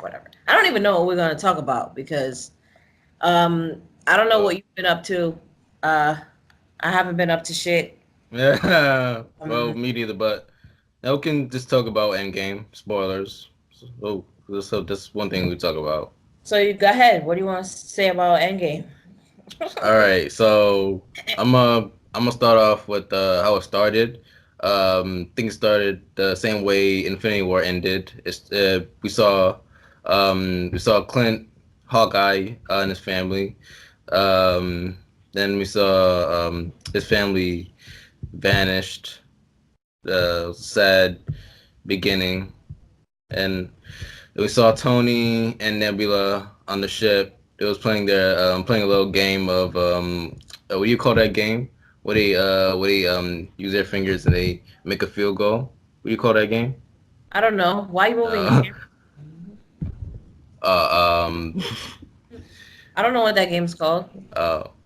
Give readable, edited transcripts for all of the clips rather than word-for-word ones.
whatever. I don't even know what we're gonna talk about because I don't know what Well, you've been up to. Uh, I haven't been up to shit. yeah. Well, Um, me neither. But now we can just talk about Endgame spoilers. So that's one thing we talk about. so you go ahead. What do you want to say about Endgame? All right. So I'm gonna start off with how it started. Things started the same way Infinity War ended. We saw Clint, Hawkeye, and his family. Um, then we saw his family vanished. Sad beginning, and we saw Tony and Nebula on the ship. They was playing a little game of what do you call that game? Where they use their fingers and they make a field goal. What do you call that game? I don't know. Why you moving your Uh, camera? uh um I don't know what that game's called.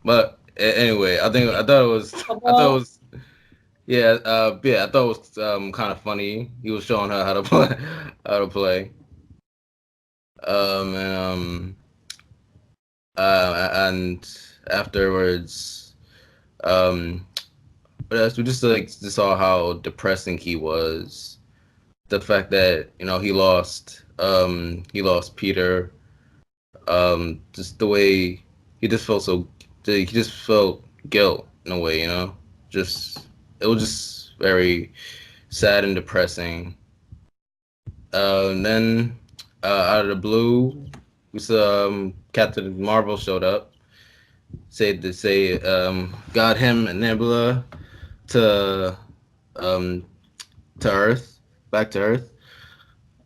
but anyway, I thought it Football. was yeah, I thought it was kind of funny. He was showing her how to play how to play. And and afterwards, um, what else? We just saw how depressing he was. The fact that he lost Peter. Just the way he just felt guilt in a way. Just it was just very sad and depressing. And then out of the blue, we saw Captain Marvel showed up. Got him and Nebula to um to Earth, back to Earth,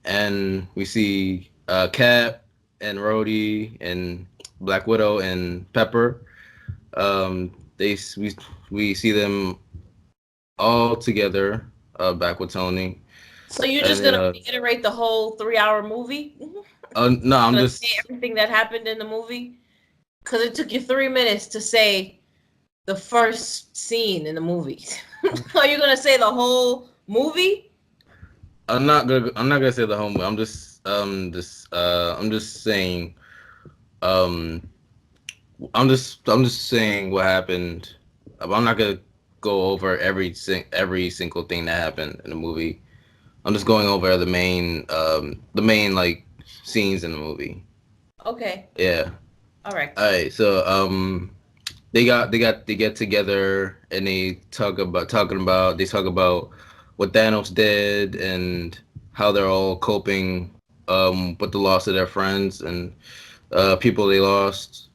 and we see Cap and Rhodey and Black Widow and Pepper. They we see them all together back with Tony, So you're just and gonna reiterate the whole 3 hour movie? no, I'm Gonna say just everything that happened in the movie? Because it took you 3 minutes to say the first scene in the movie. Are you gonna say the whole movie? I'm not gonna say the home. I'm just saying um I'm just saying what happened. I'm not gonna go over every single thing that happened in the movie. I'm just going over the main like scenes in the movie. Okay. Yeah. All right. All right. So they get together and they talk about what Thanos did and how they're all coping with the loss of their friends and people they lost.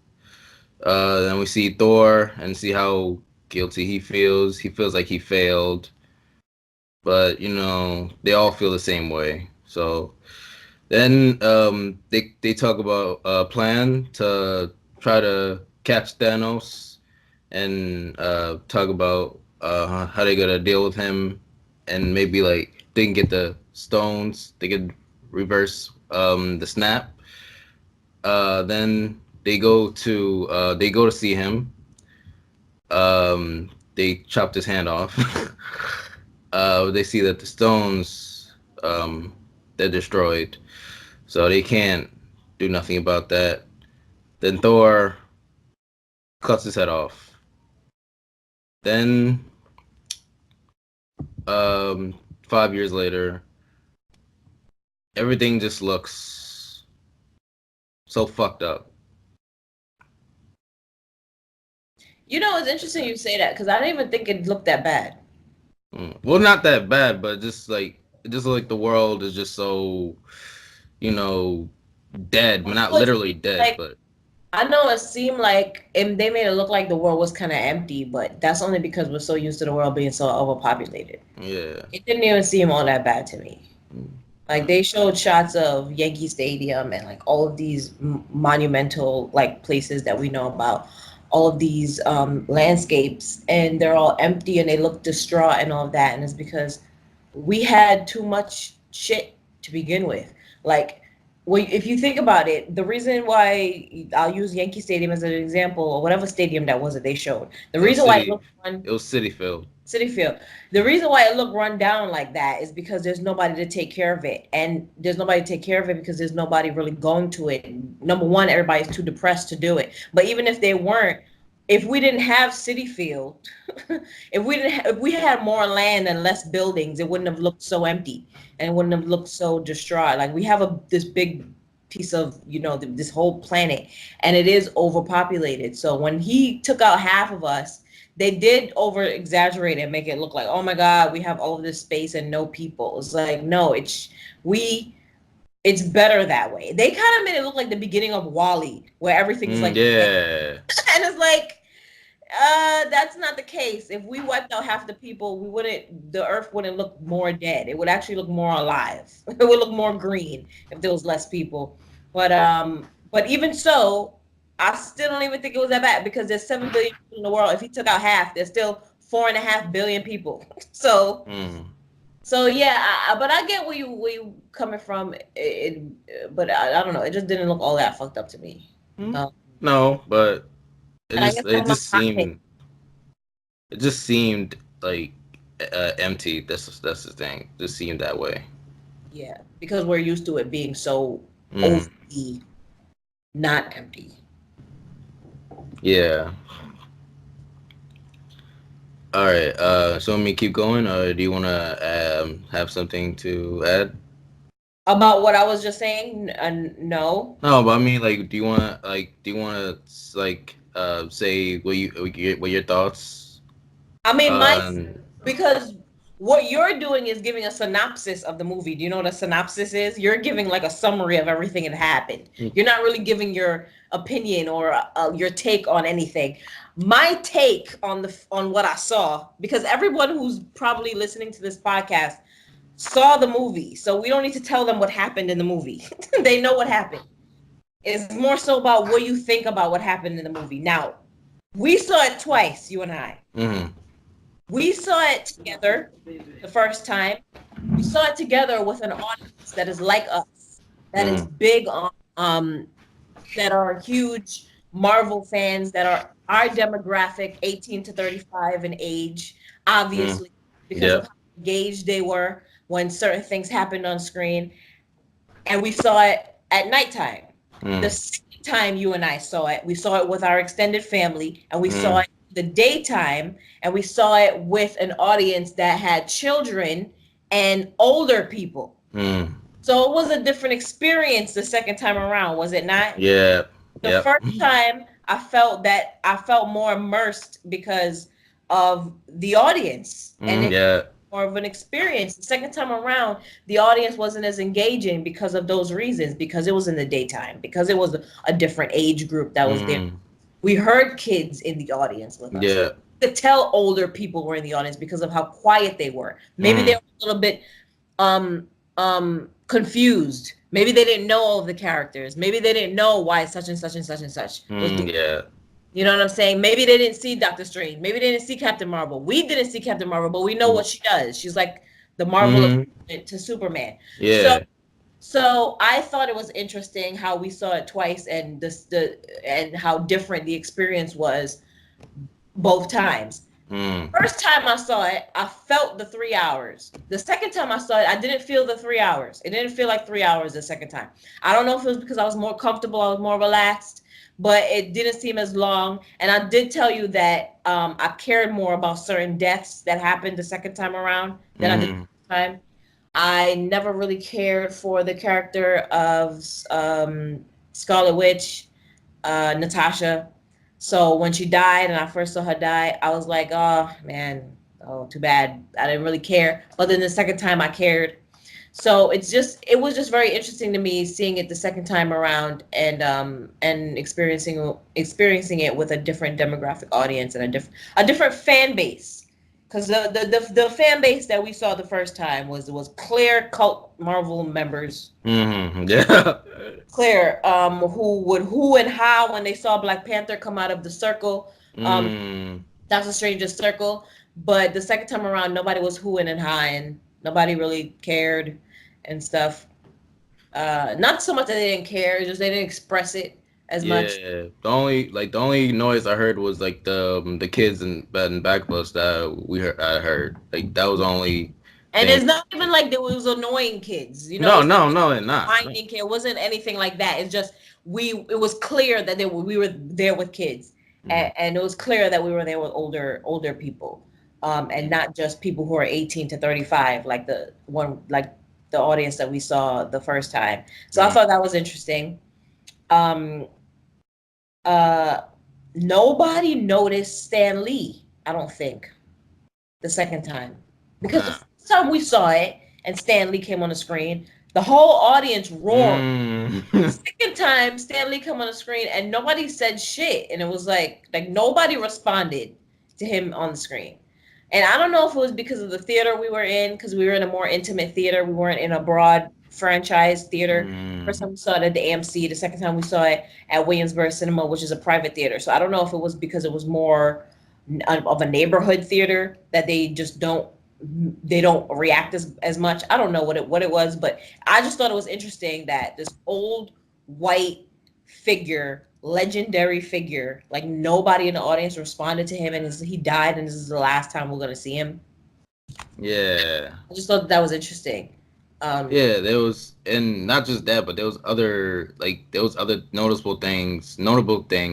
Then we see Thor and see how guilty he feels. He feels like he failed, but they all feel the same way. So then they talk about a plan to try to catch Thanos and talk about how they're gonna deal with him, and maybe like they can get the stones, they could reverse the snap. Then they go to see him. They chopped his hand off. They see that the stones they're destroyed, so they can't do nothing about that. Then Thor cuts his head off. Then 5 years later, everything just looks so fucked up. You know, it's interesting you say that because I didn't even think it looked that bad. Well, not that bad, but just like the world is just so you know dead. Well, not So it literally seemed dead, like but I know it seemed like and they made it look like the world was kind of empty, but that's only because we're so used to the world being so overpopulated. yeah. It didn't even seem all that bad to me. Like they showed shots of Yankee Stadium and like all of these monumental like places that we know about, all of these landscapes, and they're all empty and they look distraught and all of that. And it's because we had too much shit to begin with. Like well, if you think about it, the reason why I'll use Yankee Stadium as an example, or whatever stadium that was that they showed, the It was reason why it City. looked run It was City Field. City Field, the reason why it looked run down like that is because there's nobody to take care of it, and there's nobody to take care of it because there's nobody really going to it. Number one, everybody's too depressed to do it. But even if they weren't, if we didn't have City Field, if we had more land and less buildings, it wouldn't have looked so empty and it wouldn't have looked so distraught. Like we have this big piece of this whole planet, and it is overpopulated. So when he took out half of us, they did over exaggerate and make it look like, oh my God, we have all of this space and no people. It's like, no, we it's better that way. They kind of made it look like the beginning of Wall-E, where everything's like Yeah. and it's like, that's not the case. If we wiped out half the people, the earth wouldn't look more dead. It would actually look more alive. It would look more green if there was less people. But even so, I still don't even think it was that bad because there's 7 billion people in the world. If he took out half, there's still 4.5 billion people. So Mm. yeah, but I get where you coming from. But I don't know. It just didn't look all that fucked up to me. Mm. Um, No, but and I guess it that's my just hot take. seemed like empty. That's the thing. Just seemed that way. Yeah, because we're used to it being so Mm. overly not empty. Yeah. All right. So let me keep going, or do you want to have something to add? About what I was just saying, no. No, but I mean, like, do you want to like say what your thoughts? I mean, Um, because what you're doing is giving a synopsis of the movie. Do you know what a synopsis is? You're giving like a summary of everything that happened. You're not really giving your opinion or your take on anything. My take on what I saw, because everyone who's probably listening to this podcast saw the movie, so we don't need to tell them what happened in the movie. They know what happened. It's more so about what you think about what happened in the movie. Now, we saw it twice, you and I. mm, We saw it together the first time. We saw it together with an audience that is like us, that is mm, big on, that are huge Marvel fans, that are our demographic, 18 to 35 in age, mm, obviously, because of yep, how engaged they were when certain things happened on screen. And we saw it at nighttime. The mm, second time you and I saw it, we saw it with our extended family, and we saw mm, it the daytime, and we saw it with an audience that had children and older people. mm, So it was a different experience the second time around, was it not? yeah, The yep, first time I felt more immersed because of the audience, and it yeah, more of an experience. The second time around, the audience wasn't as engaging because of those reasons, because it was in the daytime, because it was a different age group that was there. mm, We heard kids in the audience with us. yeah, You could tell older people were in the audience because of how quiet they were. Maybe they mm, were a little bit confused. Maybe they didn't know all of the characters. Maybe they didn't know why such and such and such and such was doing. yeah, You know what I'm saying? Maybe they didn't see Doctor Strange. Maybe they didn't see Captain Marvel. We didn't see Captain Marvel, but we know what she does. She's like the Marvel mm, equivalent to Superman. So yeah, I thought it was interesting how we saw it twice, and and how different the experience was both times. mm, First time I saw it, I felt the 3 hours. The second time I saw it, I didn't feel the 3 hours. It didn't feel like 3 hours the second time. I don't know if it was because I was more comfortable, I was more relaxed, but it didn't seem as long. And I did tell you that I cared more about certain deaths that happened the second time around than I did the mm, first time. I never really cared for the character of Scarlet Witch, Natasha. So when she died and I first saw her die, I was like, oh man, oh too bad. I didn't really care. But then the second time I cared. So it was just very interesting to me seeing it the second time around, and experiencing it with a different demographic audience and a different fan base. Because the fan base that we saw the first time was clear cult Marvel members, yeah, clear, who would who and how when they saw Black Panther come out of the circle, um, mm, Doctor Strange's circle. But the second time around, nobody was hooing and hawing. Nobody really cared and stuff. Not so much that they didn't care, just they didn't express it as much. Yeah, the only noise I heard was like the kids in Backbus that I heard. Like that was the only And thing. it's not even like there was annoying kids, you know. No, It's not no, no, and not. No. whining kid. It wasn't anything like that. It's just it was clear that we were there with kids, Mhm. and it was clear that we were there with older people, and not just people who are 18 to 35, like the audience that we saw the first time. So I Mhm. thought that was interesting. Um, uh, Nobody noticed Stan Lee. I don't think the second time, because the Nah. first time we saw it and Stan Lee came on the screen, the whole audience roared. Mm. The second time Stan Lee come on the screen and nobody said shit, and it was like nobody responded to him on the screen. And I don't know if it was because of the theater we were in, because we were in a more intimate theater. We weren't in a broad franchise theater. First Mm. time we saw it at the AMC. The second time we saw it at Williamsburg Cinema, which is a private theater. So I don't know if it was because it was more of a neighborhood theater that they don't react as much. I don't know what it was, but I just thought it was interesting that this old white figure, legendary figure, like nobody in the audience responded to him, and he died, and this is the last time we're gonna see him. Yeah. I just thought that was interesting. Um, Yeah, there was, and not just that, but there was other notable things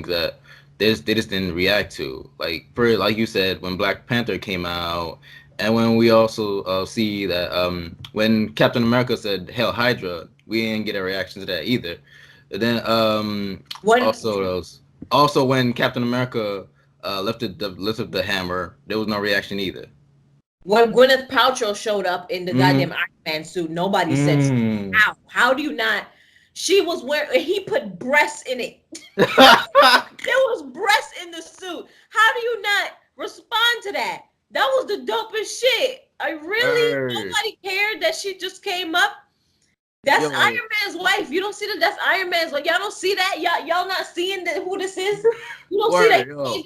that they just didn't react to. Like for like you said, when Black Panther came out, and when we also see that when Captain America said "Hail Hydra," we didn't get a reaction to that either. And then when also those also when Captain America lifted the hammer, there was no reaction either. when Gwyneth Paltrow showed up in the Mm, goddamn Iron Man suit, nobody said shit. mm. How do you not? She was wearing. He put breasts in it. There was breasts in the suit. How do you not respond to that? That was the dopest shit. I really Word. nobody cared that she just came up. That's Yo, Iron Man's wife. You don't see that? That's Iron Man's like y'all don't see that? Y'all not seeing that who this is? You don't see that word, yo.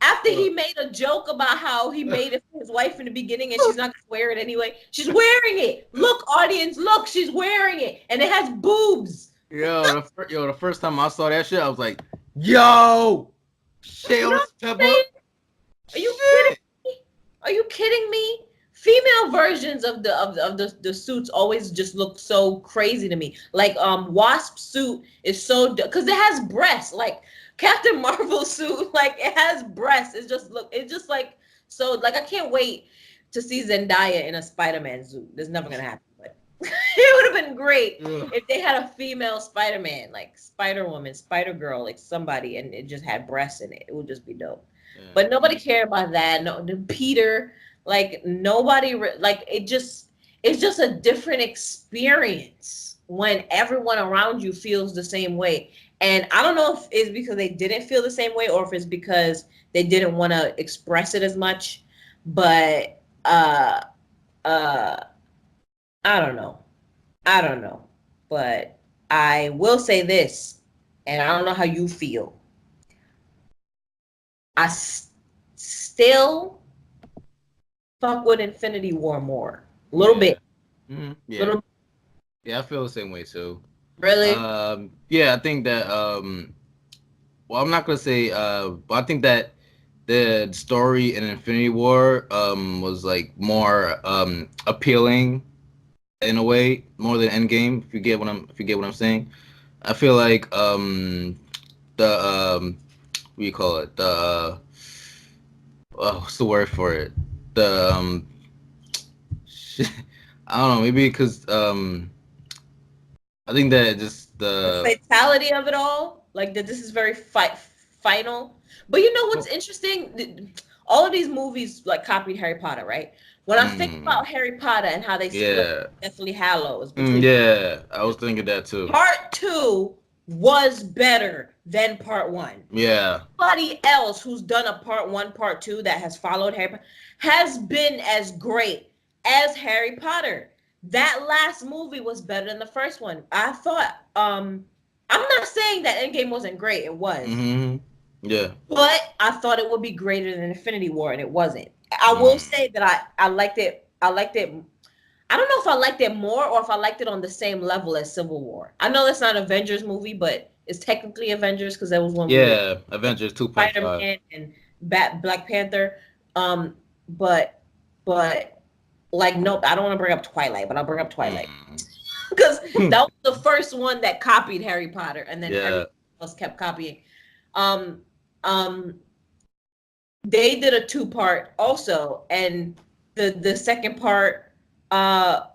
after Yo. he made a joke about how he made it for his wife in the beginning and she's not gonna wear it anyway. She's wearing it. Look, audience, look, she's wearing it. And it has boobs. The first time I saw that shit, I was like, yo, You know Shell what I'm Pepper, saying? Are you kidding shit. me? Are you kidding me? Female versions of the suits always just look so crazy to me. Like Wasp suit is so because it has breasts. Like Captain Marvel suit, like it has breasts. It's just like so like I can't wait to see Zendaya in a Spider-Man suit. That's never gonna happen, but it would have been great Ugh. if they had a female Spider-Man, like Spider-Woman, Spider-Girl, like somebody, and it just had breasts in it. It would just be dope. Yeah. But nobody cared about that. No, the Peter, like nobody, like it's just a different experience when everyone around you feels the same way. And I don't know if it's because they didn't feel the same way or if it's because they didn't want to express it as much. But uh, I don't know. I don't know. But I will say this, and I don't know how you feel. Still fuck with Infinity War more. A little Yeah. bit. Yeah. Little Yeah, I feel the same way too. really. Yeah, I think that well, I'm not gonna say but I think that the story in Infinity War was like more appealing in a way more than Endgame. If you get what I'm saying, I feel like the what do you call it what's the word for it the shit, I don't know, maybe because I think that just The the fatality of it all, like that this is very final. But you know what's interesting? All of these movies like copied Harry Potter, right? When I think mm, about Harry Potter and how they split yeah. Deathly Hallows between Yeah, I was thinking that too. part two was better than part one. Yeah. Nobody else who's done a part one, part two that has followed Harry Potter has been as great as Harry Potter. That last movie was better than the first one. I thought, I'm not saying that Endgame wasn't great, it was. Hmm. Yeah. But I thought it would be greater than Infinity War, and it wasn't. I will Mm. say that I liked it. I liked it. I don't know if I liked it more or if I liked it on the same level as Civil War. I know that's not an Avengers movie, but it's technically Avengers because there was one movie, Yeah, Avengers 2.5. Spider-Man and Black Panther. Um, but but like nope, I don't want to bring up Twilight, but I'll bring up Twilight Mm. because that was the first one that copied Harry Potter, and then Yeah. everyone else kept copying. Um, um, they did a two-part also, and the second part uh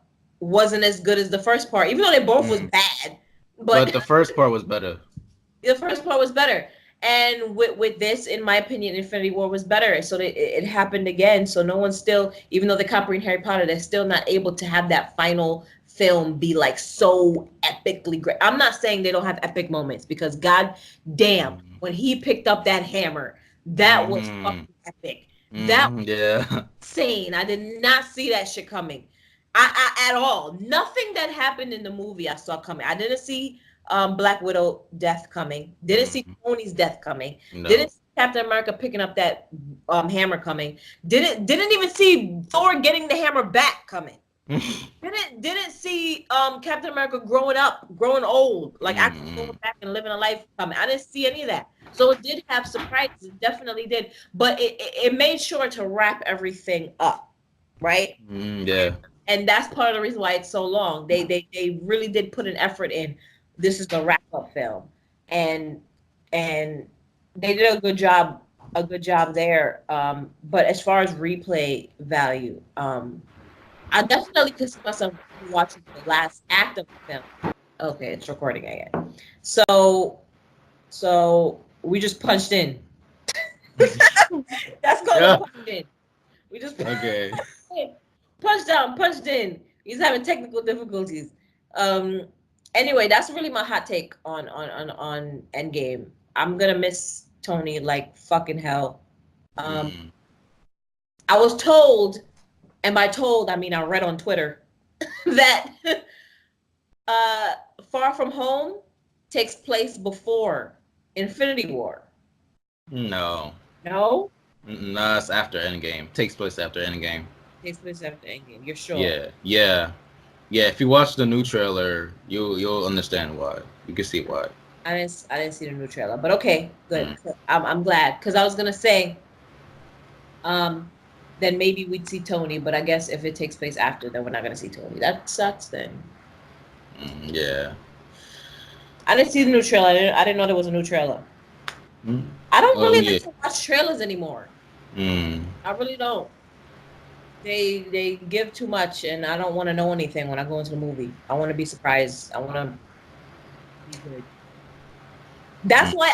wasn't as good as the first part, even though they both was Mm. bad. But But the first part was better. the first part was better. And with this, in my opinion, Infinity War was better. So it happened again. So no one's still, even though they're copying Harry Potter, they're still not able to have that final film be like so epically great. I'm not saying they don't have epic moments because god damn, Mm. when he picked up that hammer, that was Mm-hmm. fucking epic. That Mm-hmm. Yeah. insane. I did not see that shit coming. At all. Nothing that happened in the movie I saw coming. I didn't see Black Widow death coming. Didn't see Mm. Tony's death coming. No. Didn't see Captain America picking up that hammer coming. Didn't even see Thor getting the hammer back coming. Didn't see Captain America growing up, growing old, like actually going Mm-hmm. back and living a life coming. I didn't see any of that. So it did have surprises, it definitely did. But it made sure to wrap everything up, right? Mm, yeah. And that's part of the reason why it's so long. They really did put an effort in. This is the wrap up film, and and they did a good job there. But as far as replay value, I definitely could see myself watching the last act of the film. Okay, it's recording again. So we just punched in. That's called a Yeah. punch in. We just Okay. punched down, punched in. He's having technical difficulties. Um. Anyway, that's really my hot take on Endgame. I'm gonna miss Tony like fucking hell. Um. Mm. I was told, and by told I mean I read on Twitter that uh Far From Home takes place before Infinity War. No. No, No, it's after Endgame. Takes place after Endgame. takes place after Endgame. You're sure? Yeah. Yeah. Yeah. If you watch the new trailer, you'll understand why. You can see why. I didn't see the new trailer, but okay, Mm. good. I'm glad because I was gonna say um then maybe we'd see Tony, but I guess if it takes place after, then we're not gonna see Tony. That sucks. Then Mm, yeah. I didn't see the new trailer. I didn't know there was a new trailer. Mm. I don't Oh really like yeah. to watch trailers anymore. Mm. I really don't. They give too much, and I don't want to know anything when I go into the movie. I want to be surprised. I want to be good. That's Mm. why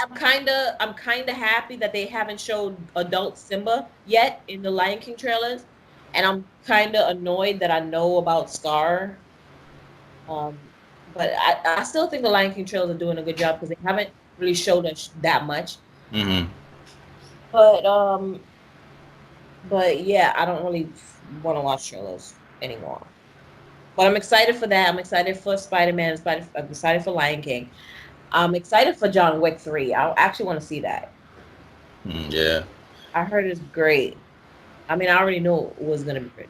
I'm kinda happy that they haven't showed adult Simba yet in the Lion King trailers, and I'm kinda annoyed that I know about Scar. Um, but I still think the Lion King trailers are doing a good job because they haven't really showed us that much. Mm-hmm. But but yeah, I don't really want to watch trailers anymore. But I'm excited for that. I'm excited for Spider-Man. I'm excited for Lion King. I'm excited for John Wick 3. I actually want to see that. Mm, yeah. I heard it's great. I mean, I already knew it was gonna be great.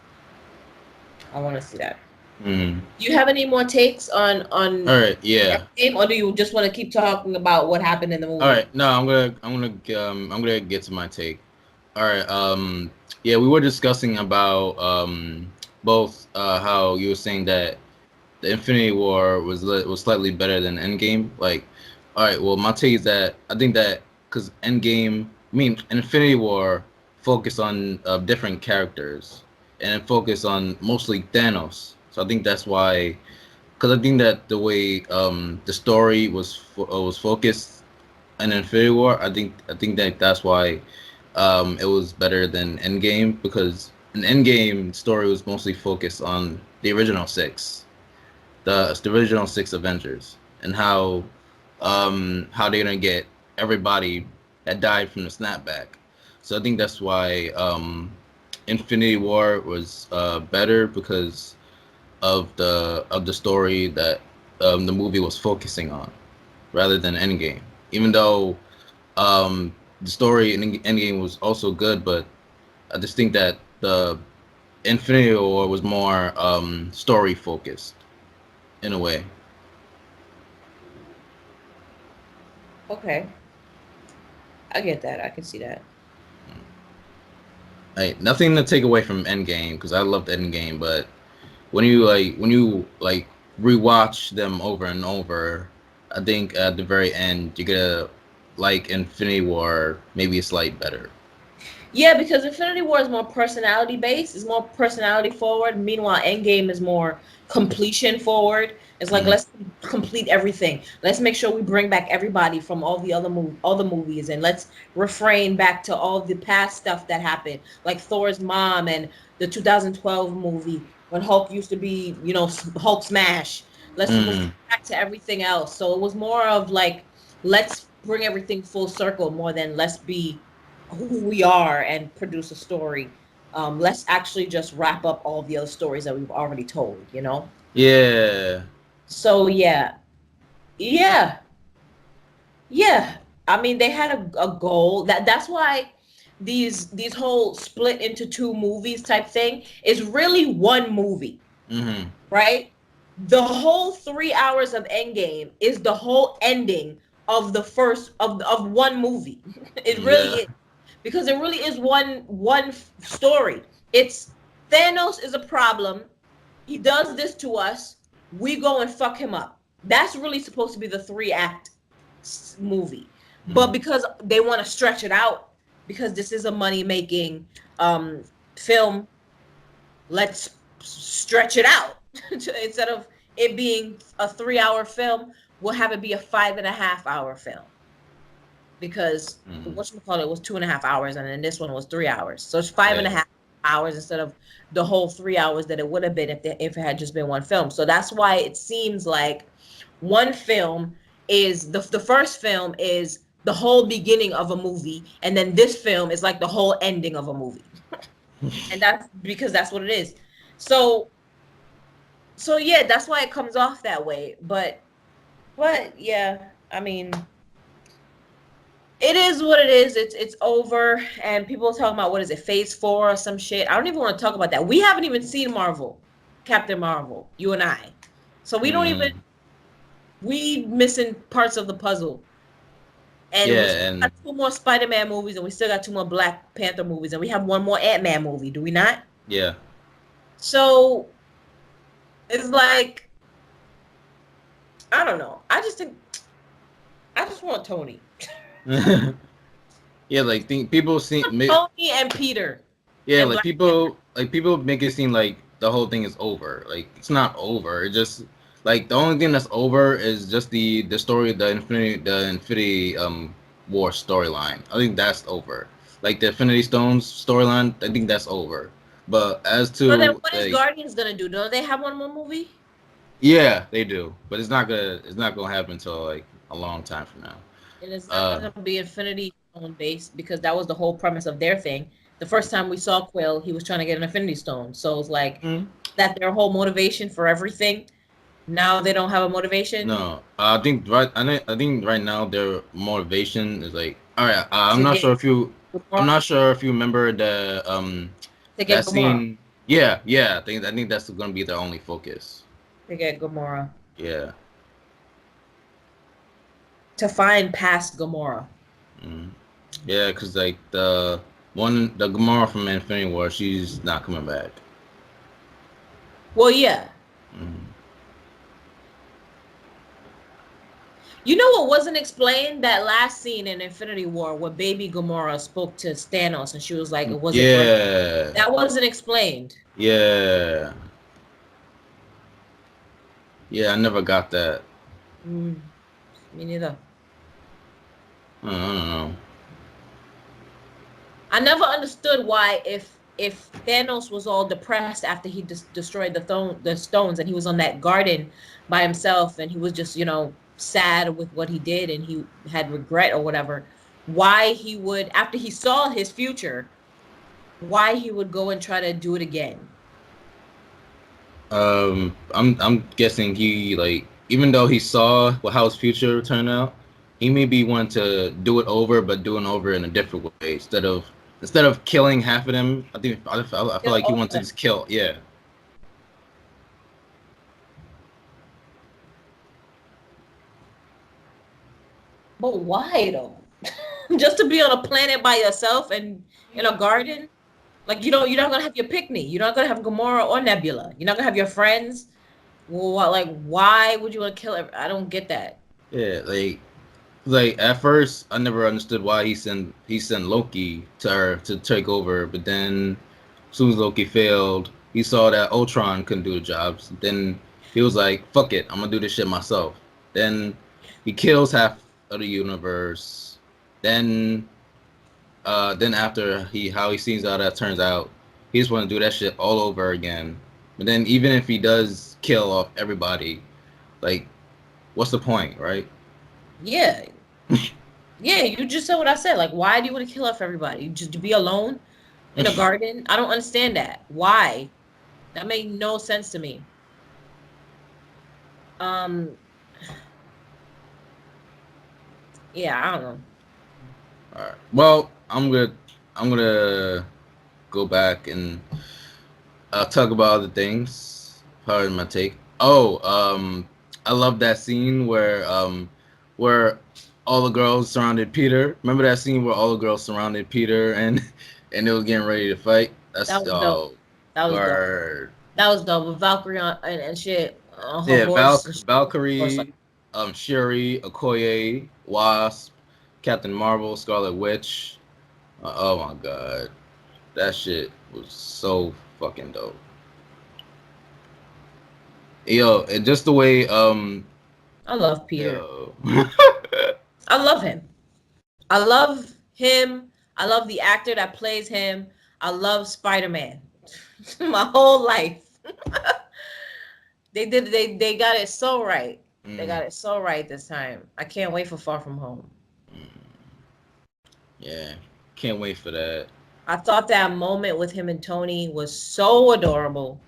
I want to see that. Mm. Do you have any more takes All on right. Yeah. Endgame, or do you just want to keep talking about what happened in the All movie? right. No, I'm gonna get to my take. All right. Yeah, we were discussing about both how you were saying that the Infinity War was slightly better than Endgame. Like, all right. Well, my take is that I think that because Endgame, I mean, Infinity War focused on different characters and it focused on mostly Thanos. So I think that's why, because I think that the way the story was focused in Infinity War, I think that that's why it was better than Endgame because an Endgame story was mostly focused on the original six, the original six Avengers, and how they're gonna get everybody that died from the snapback. So I think that's why Infinity War was better because of the story that the movie was focusing on, rather than Endgame. Even though the story in Endgame was also good, but I just think that Infinity War was more story focused in a way. Okay, I get that. I can see that. Like nothing to take away from Endgame because I loved Endgame, but when you like rewatch them over and over, I think at the very end you get a like Infinity War maybe a slight better. Yeah, because Infinity War is more personality based, it's more personality forward. Meanwhile, Endgame is more completion forward. It's like Hmm. let's complete everything. Let's make sure we bring back everybody from all the movies, and let's refrain back to all the past stuff that happened, like Thor's mom and the 2012 movie when Hulk used to be, Hulk smash. Let's refer Mm. back to everything else. So it was more of like let's bring everything full circle more than let's be who we are and produce a story. Let's actually just wrap up all the other stories that we've already told. Yeah. So yeah, yeah. I mean, they had a goal. That's why these whole split into two movies type thing is really one movie, Hmm. right? The whole 3 hours of Endgame is the whole ending of the first of one movie. It really Yeah. is, because it really is one story. It's Thanos is a problem. He does this to us. We go and fuck him up. That's really supposed to be the 3 act movie. But Mm. because they want to stretch it out, because this is a money making film, let's stretch it out. Instead of it being a 3 hour film, we'll have it be a 5.5 hour film, because Mm. whatchamacallit was 2.5 hours, and then this one was 3 hours. So it's five and a Yeah. half hours instead of the whole 3 hours that it would have been if it had just been one film. So that's why it seems like one film is the first film is the whole beginning of a movie, and then this film is like the whole ending of a movie. And that's because that's what it is. So yeah, that's why it comes off that way. But yeah, I mean, it is what it is. It's over, and people are talking about what is it, Phase 4 or some shit. I don't even want to talk about that. We haven't even seen Marvel, Captain Marvel, you and I. So we don't even Mm. we missing parts of the puzzle. And we Yeah, still got and two more Spider-Man movies, and we still got two more Black Panther movies, and we have one more Ant-Man movie, do we not? yeah. So it's like, I don't know. I just think I just want Tony. Yeah, like think people see Tony and Peter yeah, and Black Panther. like people make it seem like the whole thing is over. Like it's not over. It just like the only thing that's over is just the story, the Infinity War storyline. I think that's over. Like the Infinity Stones storyline, I think that's over. But as So then to what is like Guardians gonna do? Don't they have one more movie? yeah, they do. But it's not gonna happen until like a long time from now. And it's not Uh gonna be Infinity Stone based, because that was the whole premise of their thing. The first time we saw Quill, he was trying to get an Infinity Stone. So it's like mm, that their whole motivation for everything. Now they don't have a motivation no, I think right now their motivation is like, all right. to get I'm Gamora. not sure if you remember the To get that Gamora. scene. Yeah, yeah. I think that's gonna be their only focus. To get Gamora. Yeah, To find past Gamora. mm. Yeah, because like the Gamora from Infinity War, she's not coming back. Well, yeah. Mm. You know what wasn't explained? That last scene in Infinity War where baby Gamora spoke to Thanos and she was like, "Was it for him?" Yeah, That wasn't explained. yeah, yeah. I never got that. Mm, me neither. I don't know. I never understood why, if Thanos was all depressed after he destroyed the stones, and he was on that garden by himself, and he was just sad with what he did, and he had regret or whatever, why he would, after he saw his future, why he would go and try to do it again. I'm guessing he like even though he saw how his future turned out, he maybe wanted to do it over, but doing over in a different way instead of Instead of killing half of them, I feel like he wants to just kill. Yeah. But why though? Just to be on a planet by yourself and in a garden? Like you're not gonna have your picnic. You're not gonna have Gamora or Nebula. You're not gonna have your friends. Well, like why would you want to kill I don't get that. Yeah, like at first I never understood why he sent Loki to her to take over, but then as soon as Loki failed, he saw that Ultron couldn't do the jobs. Then he was like, "Fuck it, I'm gonna do this shit myself." Then he kills half of the universe. Then then after he sees how that turns out, he just want to do that shit all over again. But then even if he does kill off everybody, like, what's the point, right? Yeah. Yeah, you just said what I said. Like, why do you want to kill off everybody? Just to be alone in a garden? I don't understand that. Why? That made no sense to me. Um, yeah, I don't know. All right. Well, I'm gonna go back and talk about other things. Pardon my take. Oh, I love that scene where all the girls surrounded Peter. Remember that scene where all the girls surrounded Peter and and they were getting ready to fight. That That's was dope. That was dope. word. That was dope. With Valkyrie and shit on her Yeah, horse. And horse like, Valkyrie, Shuri, Okoye, Wasp, Captain Marvel, Scarlet Witch. Oh my god, that shit was so fucking dope. Yo, and just the way I love Peter. yo. I love him. I love him. I love the actor that plays him. I love Spider-Man. My whole life. They got it so right. They got it so right this time. I can't wait for Far From Home. Yeah, can't wait for that. I thought that moment with him and Tony was so adorable.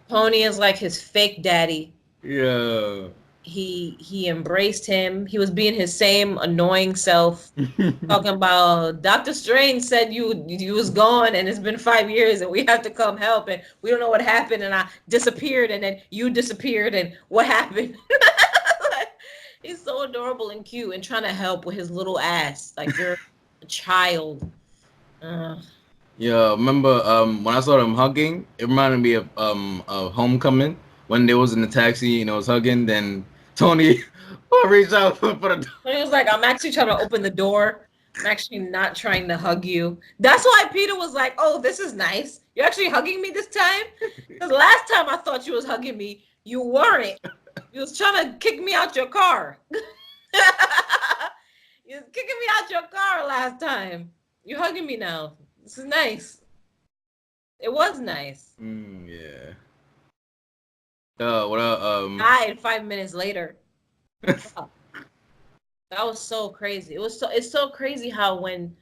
Tony is like his fake daddy. Yeah. He embraced him. He was being his same annoying self, talking about Doctor Strange said you was gone and it's been 5 years and we have to come help and we don't know what happened and I disappeared and then you disappeared and what happened. He's so adorable and cute and trying to help with his little ass like you're a child. Yeah, remember when I saw them hugging, it reminded me of Homecoming when they was in the taxi and it was hugging, then Tony reached out for the But he was like, I'm actually trying to open the door. I'm actually not trying to hug you. That's why Peter was like, oh, this is nice. You're actually hugging me this time? Because last time I thought you was hugging me, you weren't. You was trying to kick me out your car. You was kicking me out your car last time. You're hugging me now. This is nice. It was nice. yeah. What Died 5 minutes later. That was so crazy. It's so crazy how when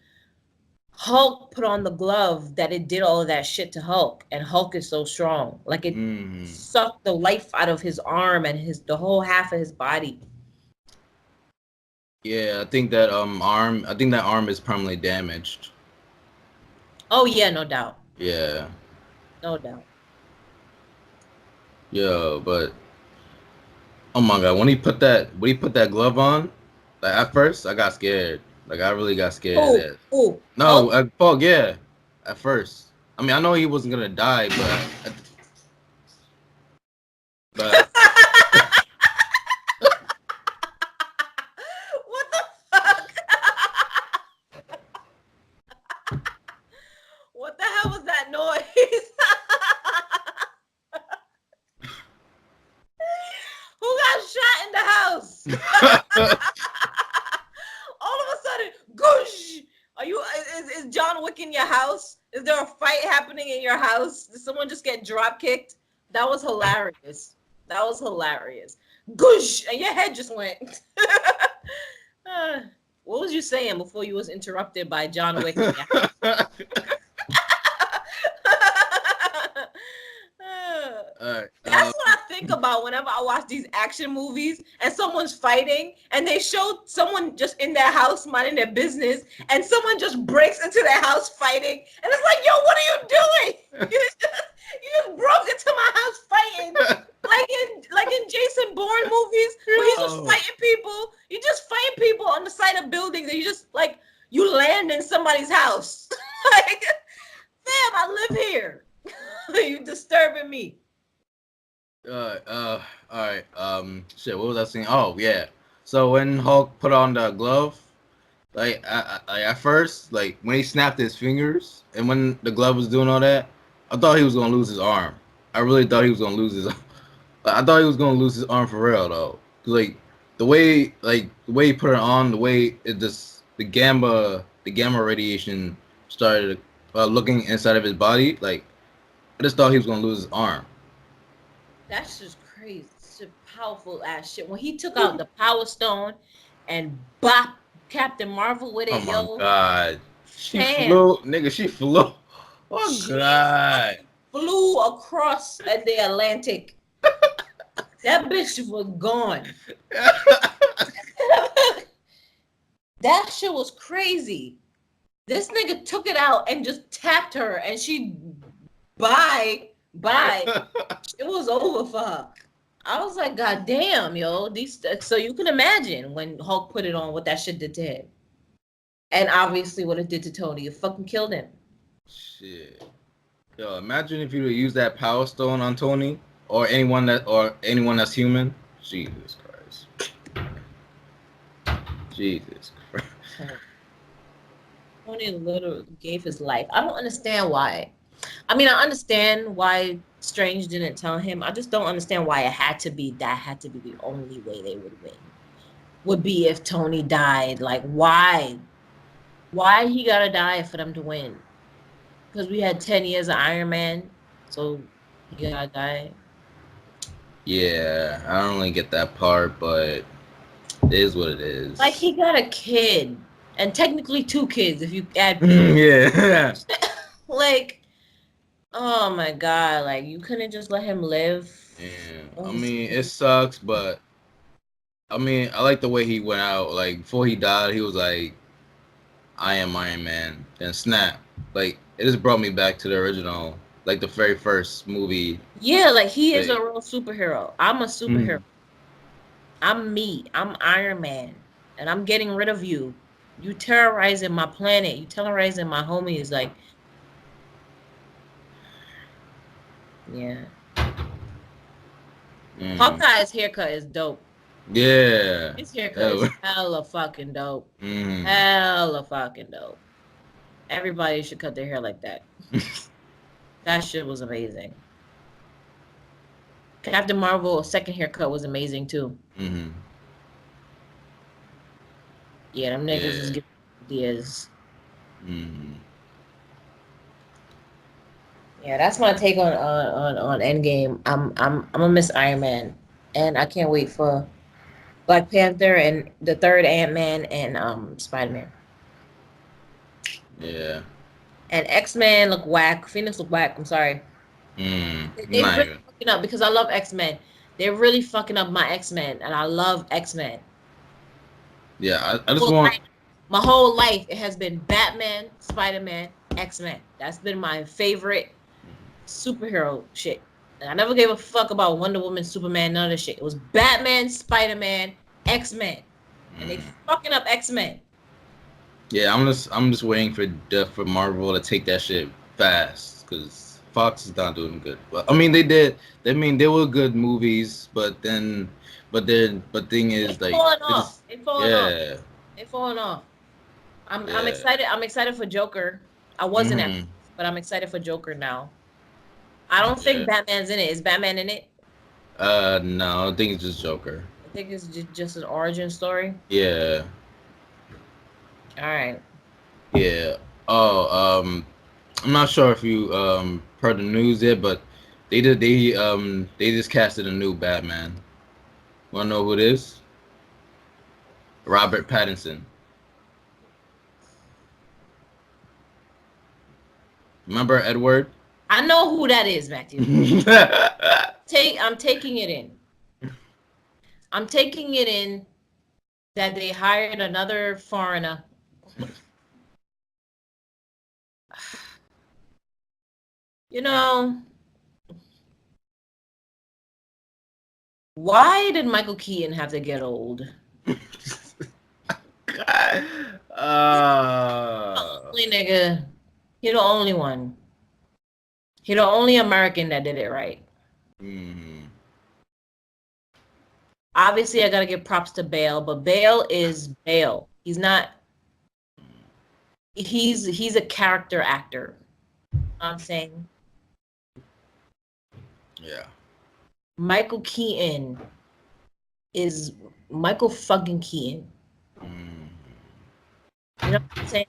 Hulk put on the glove that it did all of that shit to Hulk, and Hulk is so strong. Like it sucked the life out of his arm and the whole half of his body. Yeah, I think that arm is permanently damaged. Oh yeah, no doubt. Yeah. No doubt. Yeah, but oh my god, when he put that glove on, like at first I got scared. Like I really got scared. Ooh. No, Paul, yeah. At first. I mean, I know he wasn't gonna die, but What the fuck? What the hell was that noise? Who got shot in the house? All of a sudden, goosh! Is John Wick in your house? Is there a fight happening in your house? Did someone just get drop kicked? That was hilarious. That was hilarious. Goosh! And your head just went. What was you saying before you was interrupted by John Wick? Alright. That's what I think about whenever I I watch these action movies and someone's fighting and they show someone just in their house minding their business and someone just breaks into their house fighting and it's like, yo, what are you doing? You just broke into my house fighting. Like in Jason Bourne movies where he's just fighting people. You just fighting people on the side of buildings and you just like you land in somebody's house. Like, fam, I live here. You disturbing me. All right. Shit. What was I saying? Oh, yeah. So when Hulk put on the glove, like, at first, like when he snapped his fingers, and when the glove was doing all that, I thought he was gonna lose his arm. I really thought he was gonna lose his. I thought he was gonna lose his arm for real though. 'Cause, the way he put it on, the way it just the gamma radiation started looking inside of his body. Like I just thought he was gonna lose his arm. That's just crazy. Shit, powerful ass shit. When he took out the Power Stone and bop Captain Marvel with Oh it, my yo, god, she fam, flew, nigga. She flew. Oh she god. flew across the Atlantic. That bitch was gone. That shit was crazy. This nigga took it out and just tapped her, and she, bye. It was over for her. I was like, God damn, yo. So you can imagine when Hulk put it on, what that shit did to him. And obviously what it did to Tony. It fucking killed him. Shit. Yo, imagine if you would use that power stone on Tony or anyone that's human. Jesus Christ. Jesus Christ. Tony literally gave his life. I don't understand why. I mean, I understand why Strange didn't tell him. I just don't understand why it had to be the only way they would win. Would be if Tony died. Like, why? Why he gotta die for them to win? Because we had 10 years of Iron Man, so he gotta die. Yeah, I don't really get that part, but it is what it is. Like, he got a kid, and technically 2 kids if you add Yeah. Like, oh my god, like you couldn't just let him live. Yeah. I mean, it sucks, but I mean, I like the way he went out. Like before he died, he was like, "I am Iron Man," and snap. Like it just brought me back to the original, like the very first movie. Yeah, like he is a real superhero. I'm a superhero. I'm me. I'm Iron Man, and I'm getting rid of you. You terrorizing my planet. You terrorizing my homies. Like, yeah. Hawkeye's haircut is dope. Yeah. His haircut is hella fucking dope. Hella fucking dope. Everybody should cut their hair like that. That shit was amazing. Captain Marvel's second haircut was amazing too. Yeah, them niggas is giving ideas. Yeah, that's my take on Endgame. I'm gonna miss Iron Man, and I can't wait for Black Panther and the third Antman and Spider-Man. Yeah. And X-Men look whack. Phoenix look whack. I'm sorry. They really fucking up because I love X-Men. They're really fucking up my X-Men, and I love X-Men. Yeah, I just want. My whole life, it has been Batman, Spider-Man, X-Men. That's been my favorite superhero shit. And I never gave a fuck about Wonder Woman, Superman, none of this shit. It was Batman, Spider-Man, X-Men. And they fucking up X-Men. Yeah, I'm just waiting for Marvel to take that shit fast because Fox is not doing good. But I mean, they did. I mean, they were good movies, but thing is like falling off. They falling off. Yeah. They falling off. I'm excited. I'm excited for Joker. I wasn't at, but I'm excited for Joker now. I don't think Batman's in it. Is Batman in it? No, I think it's just Joker. I think it's just an origin story. Yeah. All right. Yeah. Oh, I'm not sure if you heard the news yet, but they just casted a new Batman. Wanna know who it is? Robert Pattinson. Remember Edward? I know who that is, Matthew. I'm taking it in. I'm taking it in that they hired another foreigner. You know, why did Michael Keaton have to get old? Only nigga. He the only one. He the only American that did it right. Mm-hmm. Obviously, I gotta give props to Bale, but Bale is Bale. He's not. He's a character actor. I'm saying Yeah. Michael Keaton is Michael fucking Keaton. Mm-hmm. You know what I'm saying?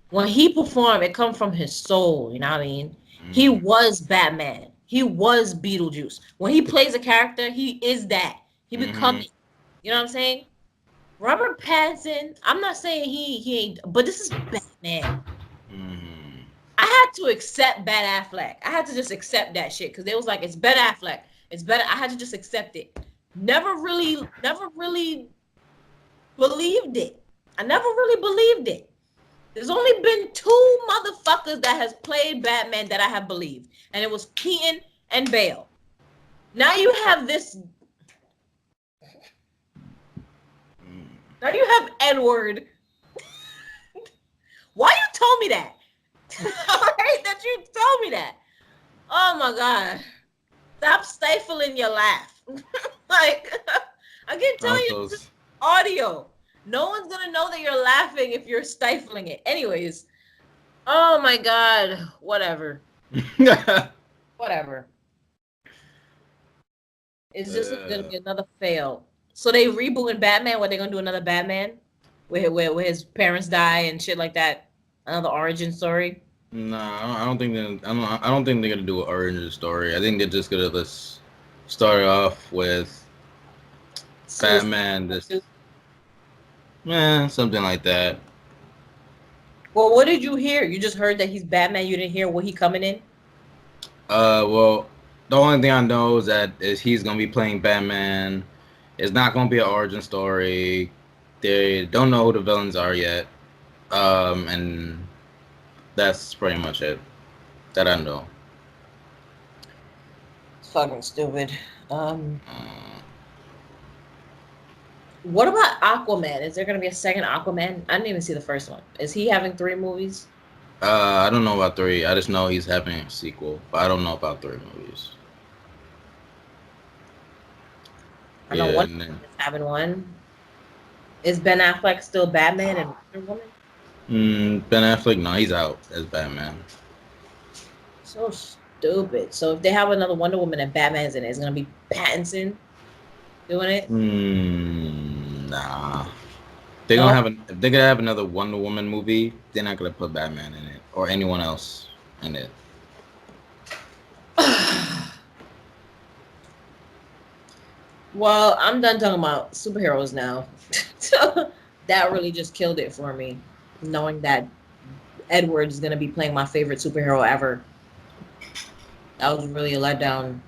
When he performed, it come from his soul. You know what I mean? He Mm-hmm. was Batman. He was Beetlejuice. When he plays a character, he is that. He become Mm-hmm. it. You know what I'm saying? Robert Pattinson. I'm not saying he ain't, but this is Batman. Mm-hmm. I had to accept Bad Affleck. I had to just accept that shit because they was like, it's Ben Affleck. It's better. I had to just accept it. Never really believed it. I never really believed it. There's only been two motherfuckers that has played Batman that I have believed, and it was Keaton and Bale. Now you have this. Now you have Edward. Why you told me that? I hate that you told me that. Oh my god! Stop stifling your laugh. Like I can tell you, this is Santos. audio. No one's gonna know that you're laughing if you're stifling it. Anyways, oh my god. Whatever. Whatever. It's just gonna be another fail. So they rebooting Batman. What they gonna do another Batman, where his parents die and shit like that. Another origin story. Nah, I don't think I don't think they're gonna do an origin story. I think they're just gonna just start off with Suicide. Batman. This man, something like that. Well, what did you hear? You just heard that he's Batman. You didn't hear what he coming in. Well, the only thing I know is that is he's gonna be playing Batman. It's not gonna be an origin story. They don't know who the villains are yet. And that's pretty much it that I know. It's fucking stupid. Uh, What about Aquaman? Is there gonna be a second Aquaman? I didn't even see the first one. Is he having 3 movies? I don't know about 3. I just know he's having a sequel, but I don't know about 3 movies. I know Yeah, Wonder and then Woman is having one. Is Ben Affleck still Batman and Wonder Woman? Ben Affleck, no, he's out as Batman. So stupid. So if they have another Wonder Woman and Batman's in it, it's gonna be Pattinson doing it. Nah. No. If they're gonna have another Wonder Woman movie, they're not gonna put Batman in it or anyone else in it. Well, I'm done talking about superheroes now. So that really just killed it for me, knowing that Edward is gonna be playing my favorite superhero ever. That was really a letdown